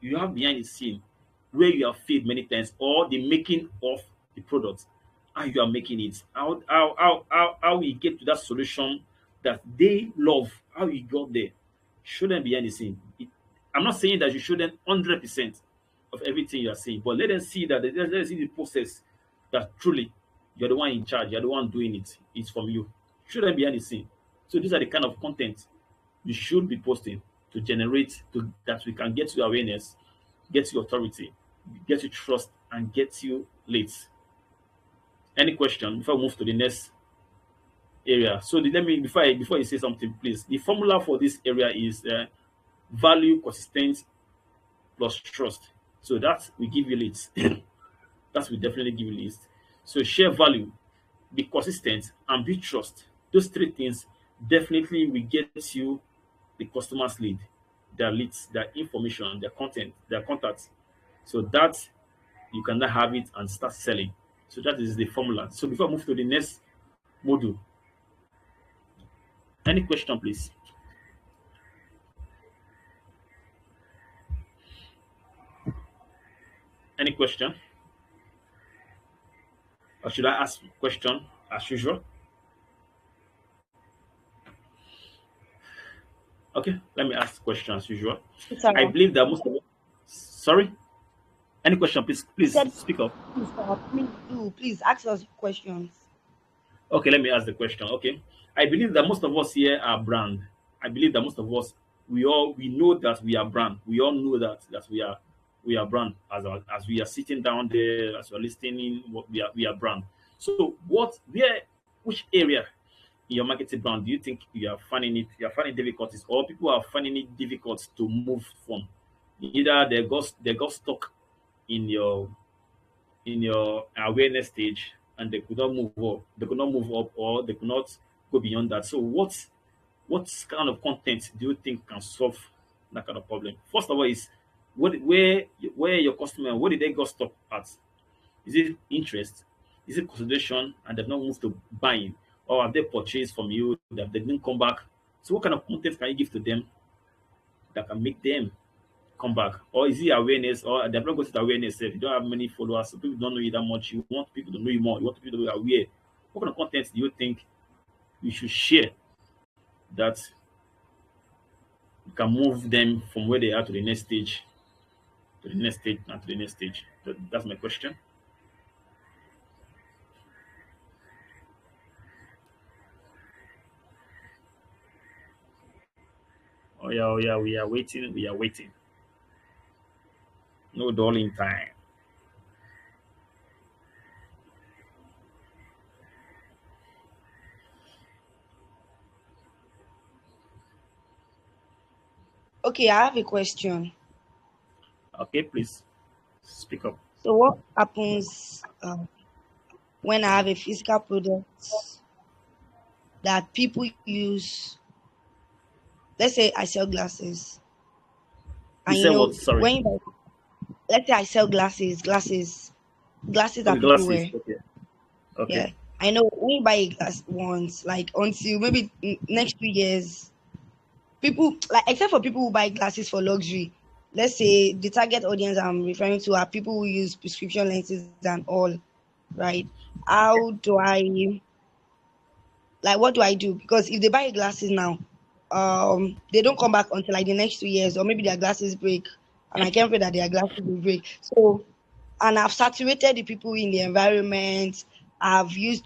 you have behind the scene, where you have failed many times, or the making of the product, how you are making it, how we get to that solution that they love, how you got there. Show them behind the scene. I'm not saying that you show them 100% of everything you are saying, but let them see that let them see the process, that truly you're the one in charge, you're the one doing it. It's from you. Show them behind the scene. So these are the kind of content you should be posting to generate that we can get you awareness, get you authority, get you trust, and get you leads. Any question before we move to the next area? So let me before you say something, please. The formula for this area is value, consistent plus trust. So that will give you leads. That will definitely give you leads. So share value, be consistent, and be trust. Those three things definitely will get you the customer's lead, their leads, their information, their content, their contacts. So that you can now have it and start selling. So that is the formula. So before I move to the next module, Any question, please? Any question? Or should I ask question as usual? Okay, let me ask question as usual. I Sarah. believe that most of sorry. Any question, please? You Please said, speak up. please, Sarah, please do. Please ask us questions. Okay, let me ask the question. Okay, I believe that most of us here are brand. I believe that most of us we know that we are brand. We all know that we are brand as we are sitting down there as we're listening. What we are brand. So which area in your marketing brand do you think you are finding difficulties or people are finding it difficult to move from? Either they got stuck in your awareness stage and they could not move up. They could not move up or they could not go beyond that. So what kind of content do you think can solve that kind of problem? First of all, is where your customer, where did they go stop at? Is it interest? Is it consideration and they've not moved to buying? Or have they purchased from you that they didn't come back? So what kind of content can you give to them that can make them come back? Or is it awareness? Or they've not got to awareness? If you don't have many followers, so people don't know you that much. You want people to know you more. You want people to be aware. What kind of content do you think you should share that you can move them from where they are to the next stage, to the next stage, and to the next stage? That's my question. Oh yeah, we are waiting. We are waiting. No dulling time. Okay, I have a question. Okay, please speak up. So, what happens when I have a physical product that people use? Let's say I sell glasses, You and said what? Sorry. let's say I sell glasses Okay, that people glasses. wear. Okay. Okay. Yeah, I know when you buy a glass once, like until maybe next 2 years, people like except for people who buy glasses for luxury. Let's say the target audience I'm referring to are people who use prescription lenses and all, right? How do I like what do I do? Because if they buy glasses now, they don't come back until like the next 2 years, or maybe their glasses break, and I can't pray that their glasses will break. So, and I've saturated the people in the environment.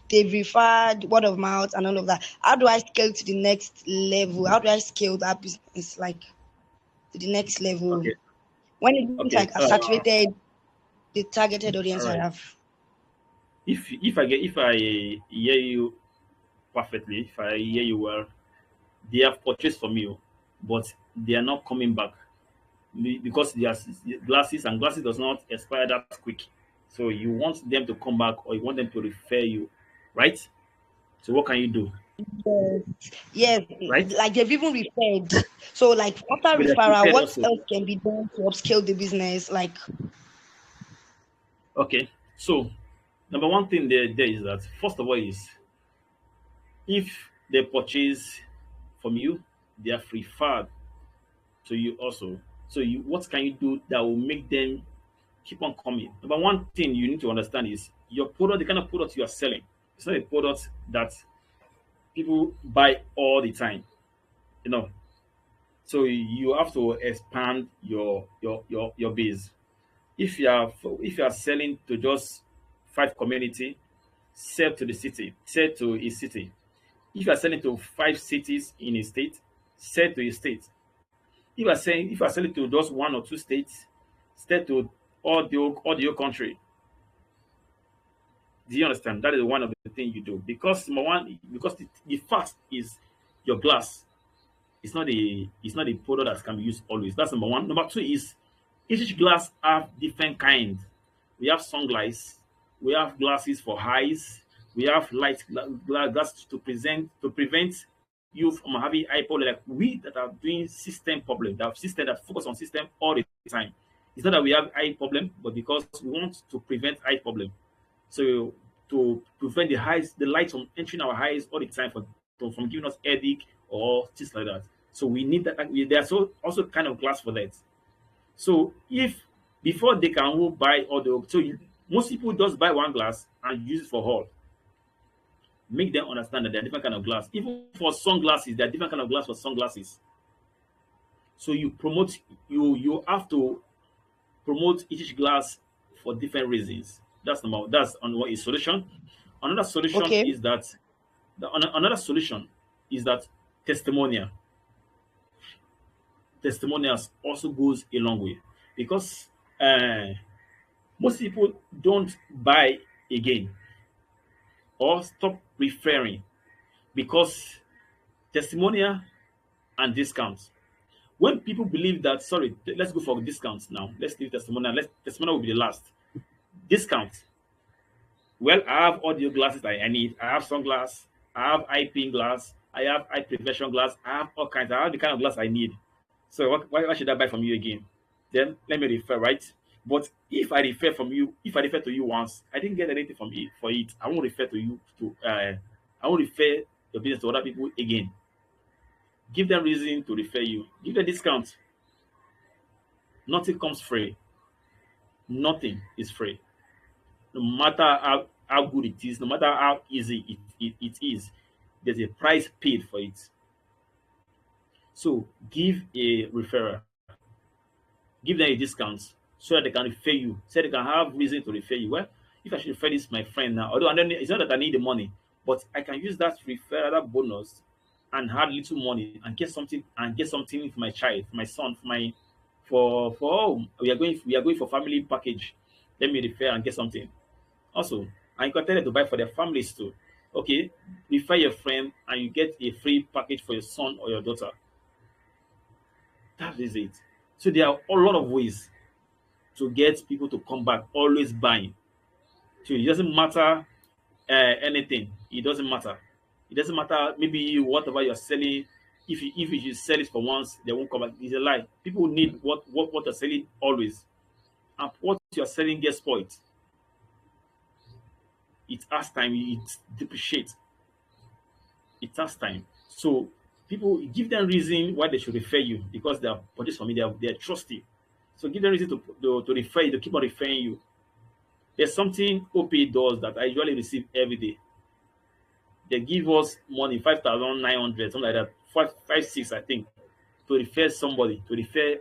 They've referred word of mouth and all of that. How do I scale to the next level? How do I scale that business like to the next level Okay. when it looks Okay. like I've saturated the targeted All audience I right. have? If I hear you perfectly, if I hear you well, they have purchased from you, but they are not coming back because their glasses and glasses does not expire that quick. So you want them to come back or you want them to refer you, right? So what can you do, Yes, yes, right? like they've even referred. So, like after Okay, they're referral, prepared what also. else can be done to upscale the business? Like, Okay, so number one thing there is that first of all is if they purchase from you, they are referred to you also. So what can you do that will make them keep on coming? Number one thing you need to understand is your product, the kind of product you are selling. It's not a product that people buy all the time, you know. So you have to expand your base. If you are selling to just 5 community, sell to the city, sell to a city. If you are selling to 5 cities in a state, sell to a state. If you are selling to just 1 or 2 states, sell to all the whole country. Do you understand? That is one of the things you do because number one, because the fact is your glass. It's not a product that can be used always. That's number one. Number two is each glass have different kind. We have sunglasses, we have glasses for eyes, we have glasses to prevent you from having eye problem. Like we that are doing system problem, that have system that focus on system all the time. It's not that we have eye problem, but because we want to prevent eye problem. So to prevent the light from entering our eyes all the time from giving us headache or things like that. So we need that. There's also kind of class for that. So if before they can go buy all the most people just buy one glass and use it for all. Make them understand that there are different kind of glass. Even for sunglasses, there are different kind of glass for sunglasses. So you have to promote each glass for different reasons. That's on what is solution. Another solution Okay. is that another solution is that testimonial. Testimonials also goes a long way because most people don't buy again or stop referring because testimonial and discounts. When people believe that, sorry, let's go for discounts now. Let's leave testimonial. Testimonial will be the last. Discount. Well, I have audio glasses that I need. I have sunglasses. I have eye pin glass. I have eye prevention glass. I have all kinds. I have the kind of glass I need. So why should I buy from you again? Then let me refer, right? But if I refer from you, if I refer to you once, I didn't get anything from it for it. I won't refer to you to. I won't refer your business to other people again. Give them reason to refer you. Give them discount. Nothing comes free. Nothing is free. No matter how good it is, no matter how easy it is, there's a price paid for it. So give a referral, give them a discount so that they can refer you, so they can have reason to refer you. Well, if I should refer this my friend now, although it's not that I need the money, but I can use that referral, that bonus, and have little money and get something for my child, for my son, we are going for family package. Let me refer and get something. Also, and you can tell them to buy for their families too. Okay, refer your friend and you get a free package for your son or your daughter. That is it. So there are a lot of ways to get people to come back, always buying. So it doesn't matter anything. It doesn't matter. It doesn't matter. Maybe whatever you're selling, if you sell it for once, they won't come back. It's a lie. People need what you're selling always, and what you're selling gets spoiled. It has time. It depreciates. It has time. So people give them reason why they should refer you because they are purchased from me. They are trusty. So give them reason to refer you, to keep on referring you. There's something OP does that I usually receive every day. They give us money, 5,900, something like that, 6, I think, to refer somebody, to refer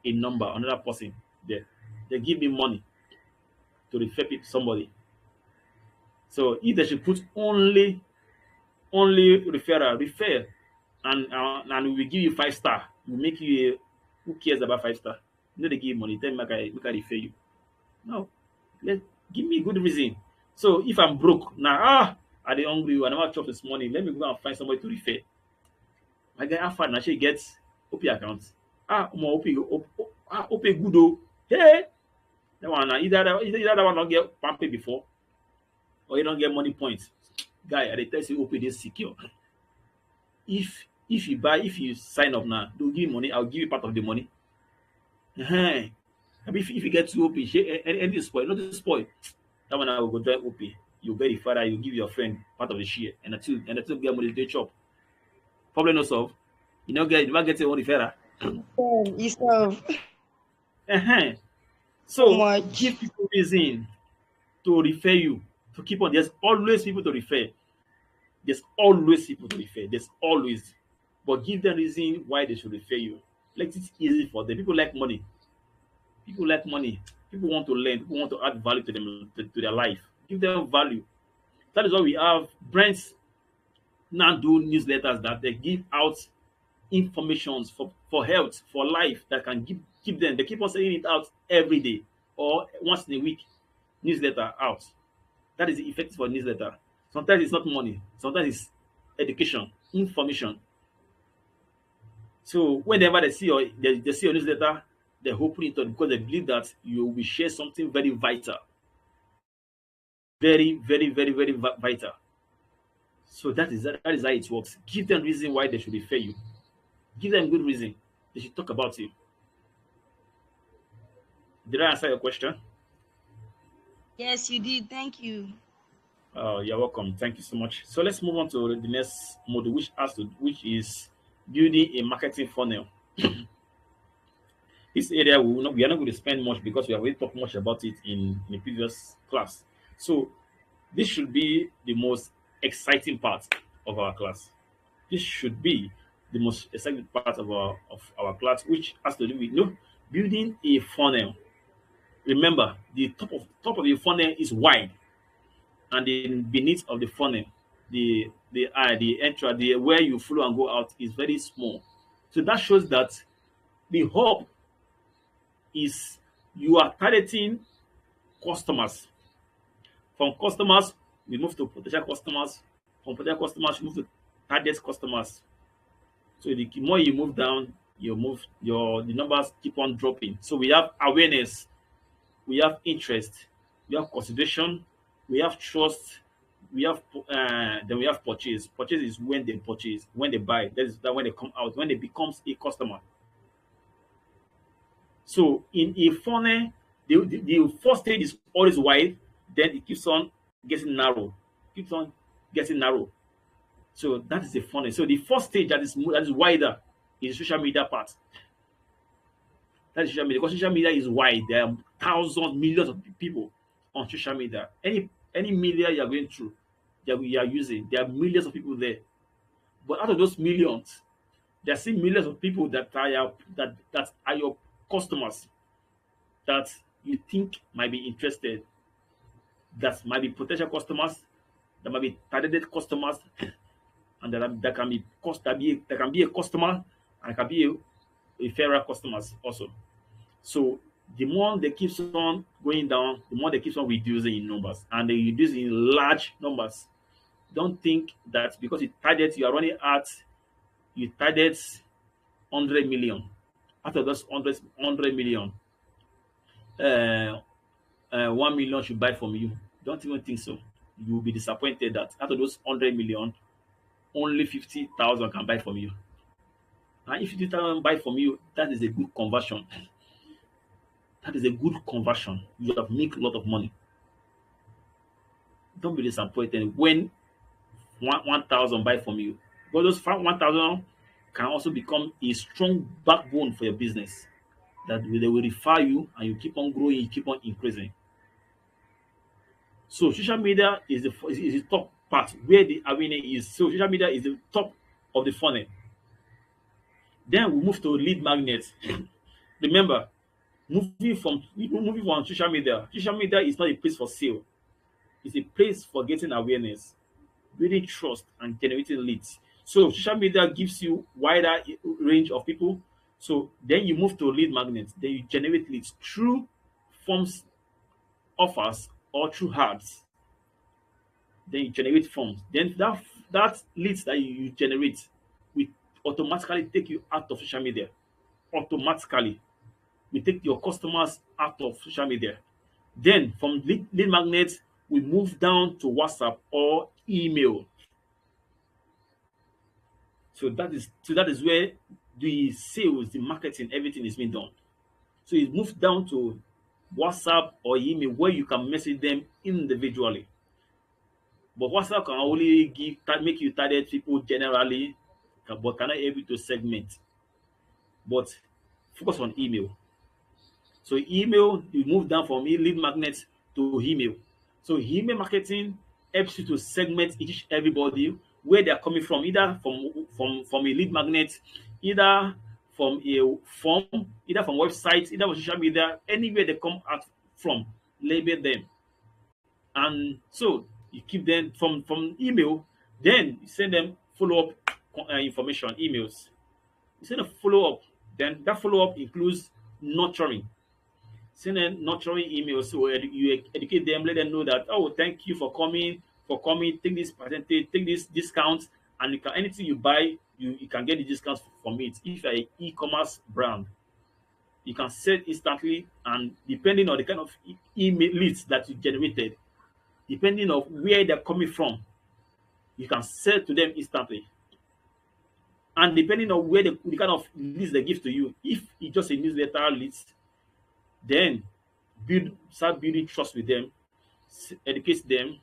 a number, another person. They give me money to refer somebody. So if they should put only refer, and we will give you 5 star. We make you who cares about 5 star? You know they give money, tell me make I refer you. No, give me a good reason. So if I'm broke now, I dey hungry, I never chop this morning. Let me go and find somebody to refer. My guy, how far now she gets OP account? OP good oh. Hey, that one either that one don't get pampe before, or you don't get money points. Guy, I dey tell you OP dey secure. If you sign up now, they'll give you money. I'll give you part of the money. I mean, if you get too OP, anything spoil, not spoil. That one I will go join OP. You get the father, you give your friend part of the share, and until get money they chop. Problem no solve. You never get your own referral. You serve so So much. give people reason to refer you, to keep on. There's always people to refer. There's always people to refer. There's always. But give them reason why they should refer you. Let it easy for them. People like money. People like money. People want to learn. People want to add value to them, to their life. Give them value. That is why we have brands now do newsletters that they give out informations for health, for life that can keep them. They keep on sending it out every day or once in a week. Newsletter out. That is the effect for newsletter. Sometimes it's not money. Sometimes it's education, information. So whenever they see your newsletter, they open it up because they believe that you will share something very vital. Very, very, very, very vital. So that is how it works. Give them reason why they should refer you. Give them good reason. They should talk about you. Did I answer your question? Yes, you did. Thank you. You're welcome. Thank you so much. So let's move on to the next module, which is building a marketing funnel. This area we are not going to spend much because we have already talked much about it in the previous class. So this should be the most exciting part of our class. This should be the most exciting part of our class, which has to do with building a funnel. Remember, the top of the funnel is wide, and the beneath of the funnel, the entrance, the where you flow and go out is very small. So that shows that the hub is you are targeting customers. From customers, we move to potential customers. From potential customers, you move to target customers. So the more you move down, the numbers keep on dropping. So we have awareness, we have interest, we have consideration, we have trust, we have then we have purchase. Purchase is when they purchase, when they buy. That when they come out, when they becomes a customer. So in a funnel, the first stage is always wide, then it keeps on getting narrow, keeps on getting narrow. So that is the funnel. So the first stage that is wider is the social media part. That is social media, because social media is wide. There are thousands, millions of people on social media. Any media you are going through, that you are using, there are millions of people there. But out of those millions, there are still millions of people that are your customers, that you think might be interested, that might be potential customers, that might be targeted customers, and that can be a customer, and can be a referral customers also. So the more they keeps on going down, the more they keeps on reducing in numbers, and they reduce in large numbers. Don't think that because you are running ads, you target 100 million. Out of those 100 million, 1 million should buy from you. Don't even think so. You will be disappointed that out of those 100 million, only 50,000 can buy from you. And if 50,000 buy from you, that is a good conversion. That is a good conversion. You have made a lot of money. Don't be disappointed when 1,000 buy from you. But those 1,000 can also become a strong backbone for your business. That they will refer you, and you keep on growing, you keep on increasing. So social media is the top part where the awareness is. So social media is the top of the funnel. Then we move to lead magnets. Remember, moving from social media. Social media is not a place for sale. It's a place for getting awareness, building trust, and generating leads. So social media gives you wider range of people. So then you move to lead magnets. Then you generate leads through forms, offers, or through ads. Then you generate forms. Then that leads that you generate will automatically take you out of social media. Automatically, we take your customers out of social media. Then from lead magnets, we move down to WhatsApp or email. So that is where the sales, the marketing, everything is being done. So it moves down to WhatsApp or email, where you can message them individually. But WhatsApp can only make you target people generally, but cannot able to segment. But focus on email. So email, you move down from lead magnets to email. So email marketing helps you to segment everybody where they are coming from, either from a lead magnet, either from a form, either from websites, either from social media, anywhere they come out from, label them. And so you keep them from email, then you send them follow-up information, emails. You send a follow-up, then that follow-up includes nurturing. Send them nurturing emails, so you educate them, let them know that, oh, thank you for coming, take this percentage, take this discount, and you can, anything you buy, you can get the discounts from it. If you're an e-commerce brand, you can sell instantly, and depending on the kind of email leads that you generated, depending on where they're coming from, you can sell to them instantly. And depending on where the kind of leads they give to you, if it's just a newsletter list, then start building trust with them, educate them,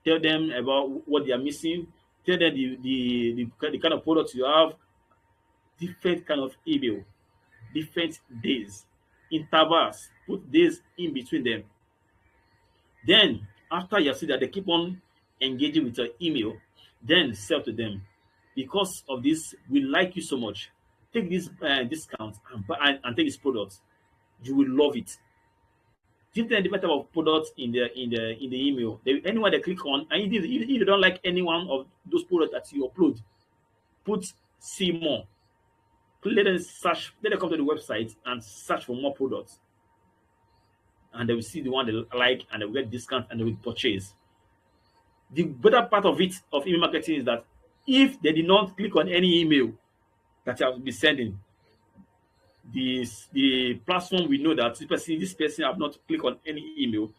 tell them about what they are missing, tell them the kind of products you have, different kind of email, different days, intervals, put days in between them. Then after you see that they keep on engaging with your email, then sell to them. Because of this, we like you so much. Take this discount and buy and take this product. You will love it. Give them different type of products in the email. Anyone they click on, and if you don't like any one of those products that you upload, put see more. Let them search. Let them come to the website and search for more products, and they will see the one they like, and they will get discount, and they will purchase. The better part of it of email marketing is that if they did not click on any email that you have been sending, the platform will know that this person have not clicked on any email.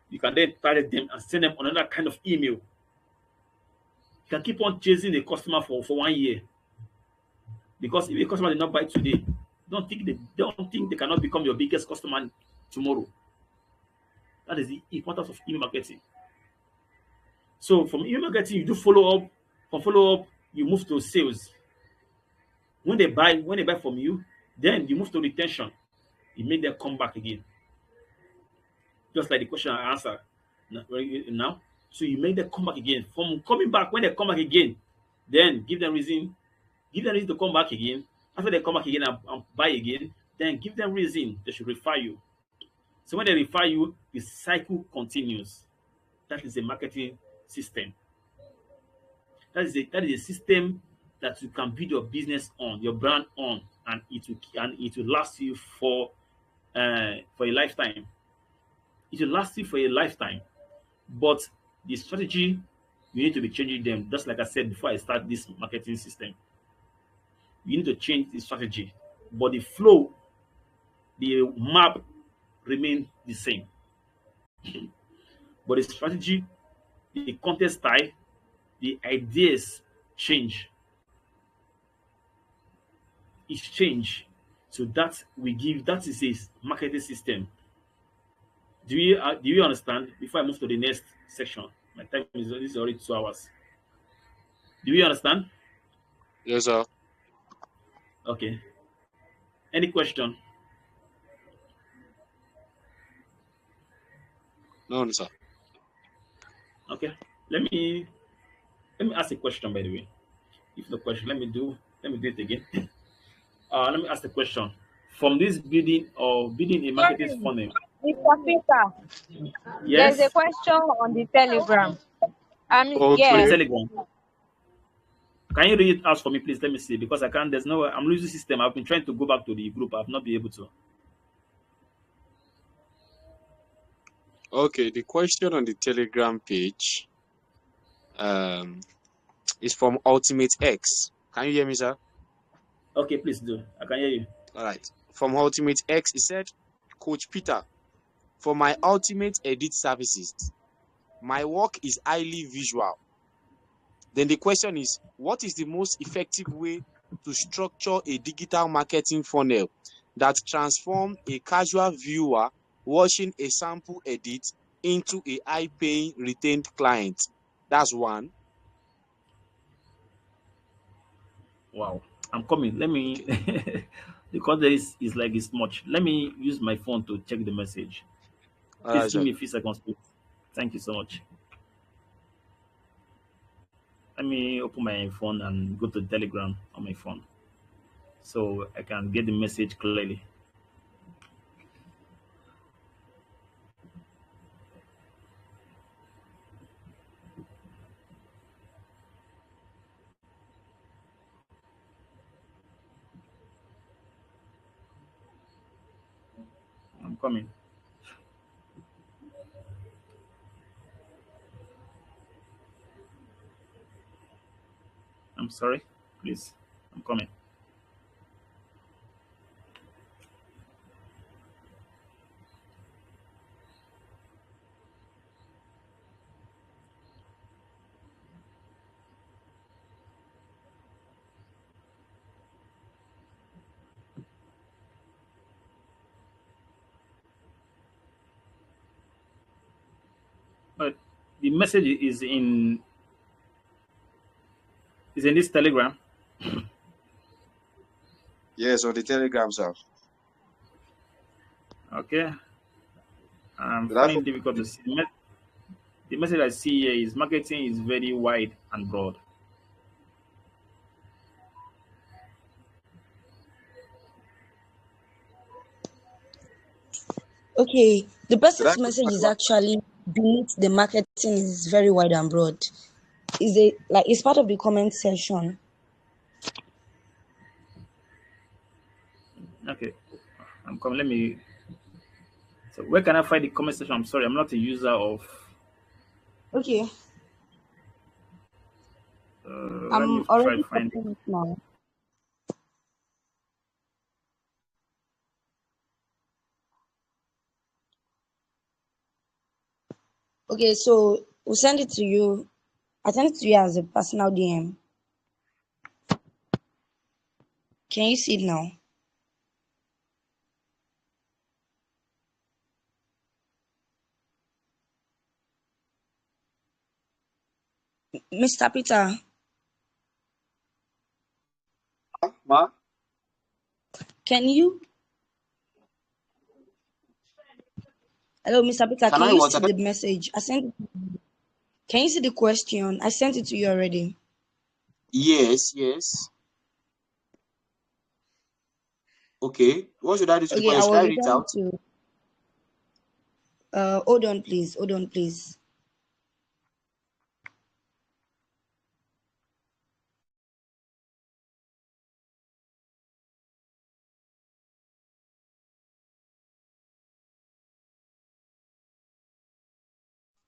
You can then target them and send them another kind of email. You can keep on chasing the customer for 1 year. Because if a customer did not buy today, don't think they cannot become your biggest customer tomorrow. That is the importance of email marketing. So from email marketing, you do follow up. From follow up, you move to sales. When they buy from you, then you move to retention. You make them come back again. Just like the question I answered now. So you make them come back again. From coming back, when they come back again, then give them reason to come back again. After they come back again and buy again, then give them reason they should refer you. So when they refer you, the cycle continues. That is a marketing system. That is a system that you can build your business on, your brand on, and it will last you for a lifetime. It will last you for a lifetime. But the strategy, you need to be changing them. Just like I said before I start this marketing system. You need to change the strategy. But the flow, the map remain the same. But the strategy, the content style, the ideas change. It's change. So that is a marketing system. Do you understand? Before I move to the next section, my time is already 2 hours. Do you understand? Yes, sir. Okay. Any question? No, sir. Okay. Let me ask a question, by the way. If no question, let me do it again. Let me ask the question. From this building a marketing Sorry, funnel. Mr. Peter, there's a Yes, question on the Telegram. on the Yeah. Okay. Telegram. Can you read it out for me, please? Let me see, because I can't. I'm losing system. I've been trying to go back to the group. I've not been able to. Okay. The question on the Telegram page is from Ultimate X. Can you hear me, sir? Okay, please do. I can hear you. All right. From Ultimate X, he said, Coach Peter, for my Ultimate Edit services, my work is highly visual. Then the question is, what is the most effective way to structure a digital marketing funnel that transforms a casual viewer watching a sample edit into a high-paying retained client? That's one. Wow. I'm coming. Let me Okay. because there is like it's much. Let me use my phone to check the message. All Please right, give sir. me a few seconds, please. Thank you so much. Let me open my phone and go to Telegram on my phone so I can get the message clearly. I'm coming. I'm sorry. Please. I'm coming. But the message is in this Telegram. Yes, on the Telegram, sir. Okay. I'm That's finding it difficult to see. The message I see here is marketing is very wide and broad. Okay, the Did I person's put message my is class? actually beneath the marketing is very wide and broad. Is it like it's part of the comment section? Okay. I'm coming. Let me. So where can I find the comment section? I'm sorry, I'm not a user of. Okay, Let me I'm try already find it. copying it now. Okay, so we'll send it to you. I send it to you as a personal DM. Can you see it now? Mr. Peter, Ma? can you? Hello, Mr. Peter, Can can I you what? see the message? I sent it. Can you see the question? I sent it to you already. Yes, yes. Okay. What should I do to the Okay, question? I Should will I read it return out? to hold on please. Hold on please.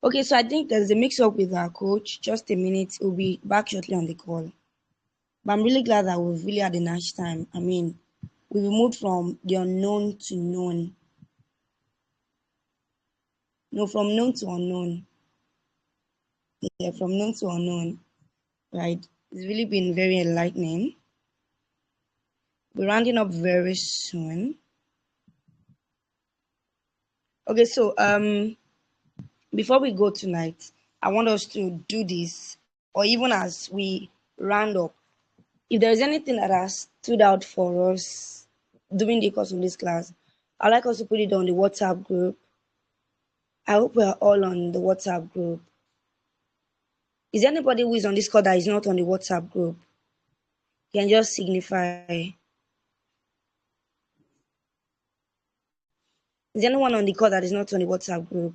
Okay, so I think there's a mix up with our coach. Just a minute, we'll be back shortly on the call. But I'm really glad that we've really had a nice time. I mean, we've moved from the unknown to known. No, from known to unknown. Yeah, from known to unknown. Right? It's really been very enlightening. We're rounding up very soon. Okay, so before we go tonight, I want us to do this, or even as we round up, if there is anything that has stood out for us during the course of this class, I'd like us to put it on the WhatsApp group. I hope we're all on the WhatsApp group. Is there anybody who is on this call that is not on the WhatsApp group? You can just signify. Is there anyone on the call that is not on the WhatsApp group?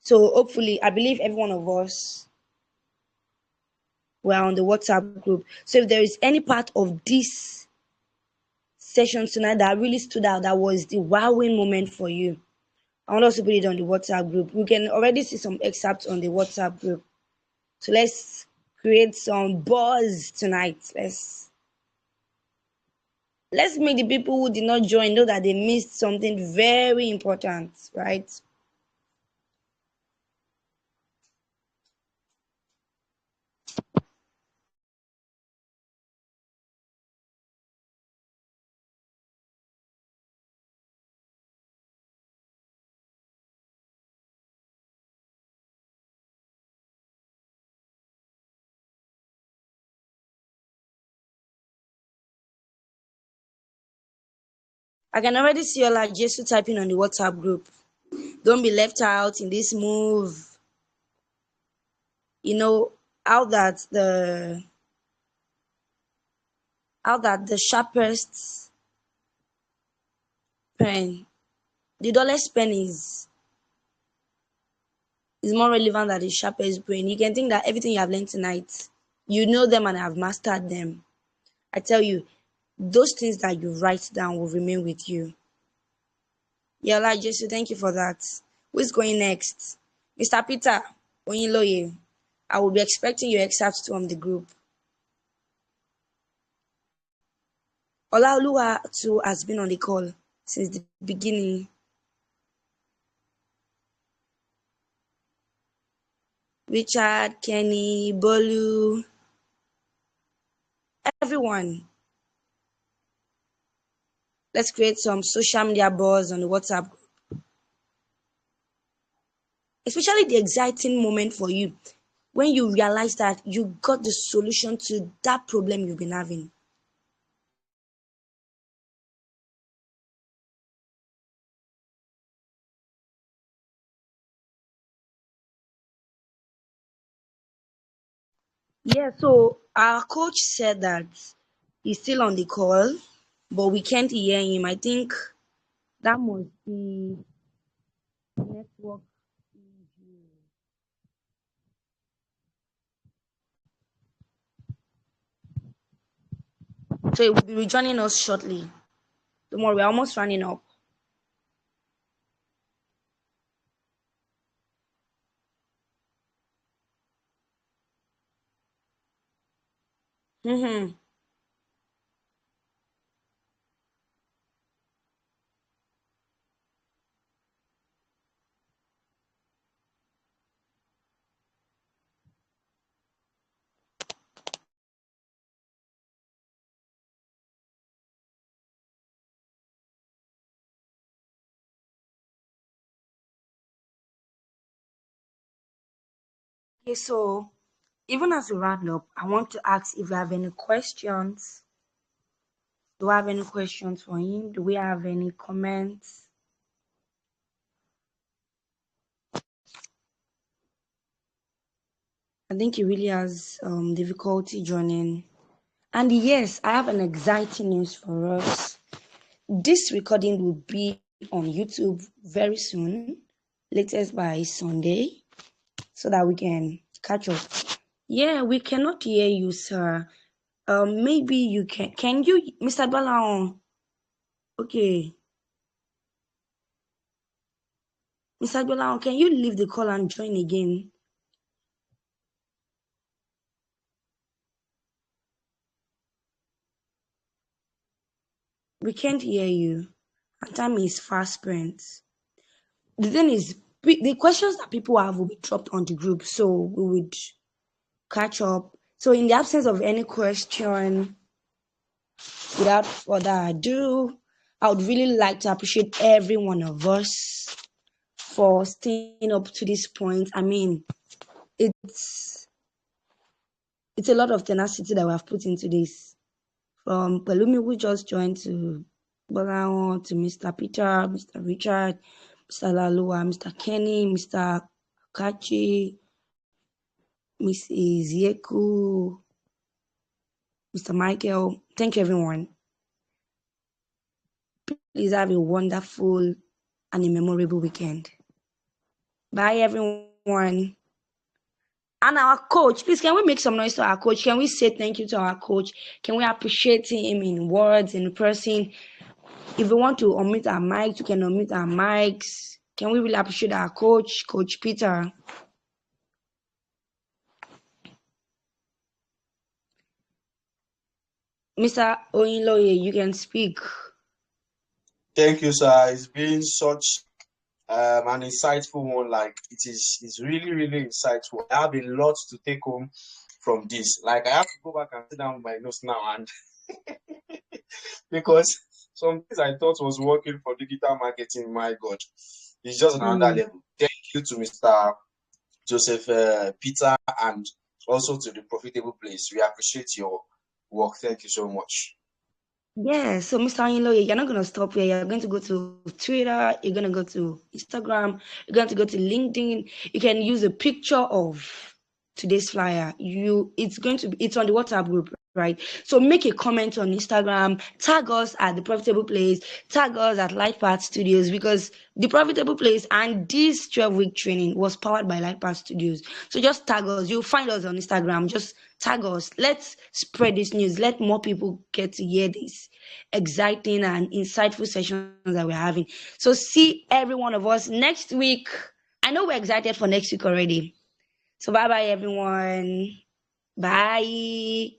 So hopefully, I believe every one of us were on the WhatsApp group. So if there is any part of this session tonight that really stood out, that was the wowing moment for you, I want us to put it on the WhatsApp group. We can already see some excerpts on the WhatsApp group. So let's create some buzz tonight. Let's make the people who did not join know that they missed something very important, right? I can already see Ola Jesu typing on the WhatsApp group. Don't be left out in this move. You know how that the sharpest pen, the dullest pen is more relevant than the sharpest brain. You can think that everything you have learned tonight, you know them and have mastered them. I tell you, those things that you write down will remain with you. Yeah, like Jesse, thank you for that. Who's going next? Mr. Peter Oyinloye. I will be expecting your excerpts from the group. Olaoluwa too has been on the call since the beginning. Richard, Kenny, Bolu, everyone. Let's create some social media buzz on the WhatsApp group. Especially the exciting moment for you when you realize that you got the solution to that problem you've been having. Yeah, so our coach said that he's still on the call, but we can't hear him. I think that must be network issue. So he will be rejoining us shortly. Don't worry, we're almost running up. Mm-hmm. Okay, so even as we round up, I want to ask if you have any questions. Do I have any questions for him? Do we have any comments? I think he really has difficulty joining. And yes, I have an exciting news for us. This recording will be on YouTube very soon, latest by Sunday, so that we can catch up. Yeah, we cannot hear you, sir. Maybe you can. Can you, Mr. Balaon? Okay, Mr. Balaon, can you leave the call and join again? We can't hear you. Our time is fast spent. The thing is, the questions that people have will be dropped on the group, so we would catch up. So, in the absence of any question, without further ado, I would really like to appreciate every one of us for staying up to this point. I mean, it's a lot of tenacity that we have put into this. From Pelumi, who just joined, to Bolaon, to Mr. Peter, Mr. Richard, Mr. Lalua, Mr. Kenny, Mr. Kachi, Mrs. Yeku, Mr. Michael. Thank you, everyone. Please have a wonderful and a memorable weekend. Bye, everyone. And our coach, please, can we make some noise to our coach? Can we say thank you to our coach? Can we appreciate him in words, in person? If we want to unmute our mics, we can unmute our mics. Can we really appreciate our coach, Coach Peter? Mr. Oyinloye, you can speak. Thank you, sir. It's been such an insightful one. Like it's really, really insightful. I have a lot to take home from this. Like I have to go back and sit down with my notes now, and because some things I thought was working for digital marketing, my God, it's just another level. Thank you to Mr. Joseph Peter, and also to the Profitable Place. We appreciate your work. Thank you so much. Yeah, so Mr. Oyinloye, you're not going to stop here. You're going to go to Twitter, you're going to go to Instagram, you're going to go to LinkedIn. You can use a picture of today's flyer. It's on the WhatsApp group, right? So make a comment on Instagram, tag us at the Profitable Place, tag us at Lightpath Studios, because the Profitable Place and this 12-week training was powered by Lightpath Studios. So just tag us. You'll find us on Instagram. Just tag us. Let's spread this news. Let more people get to hear this exciting and insightful sessions that we're having. So see every one of us next week. I know we're excited for next week already. So bye-bye, everyone. Bye.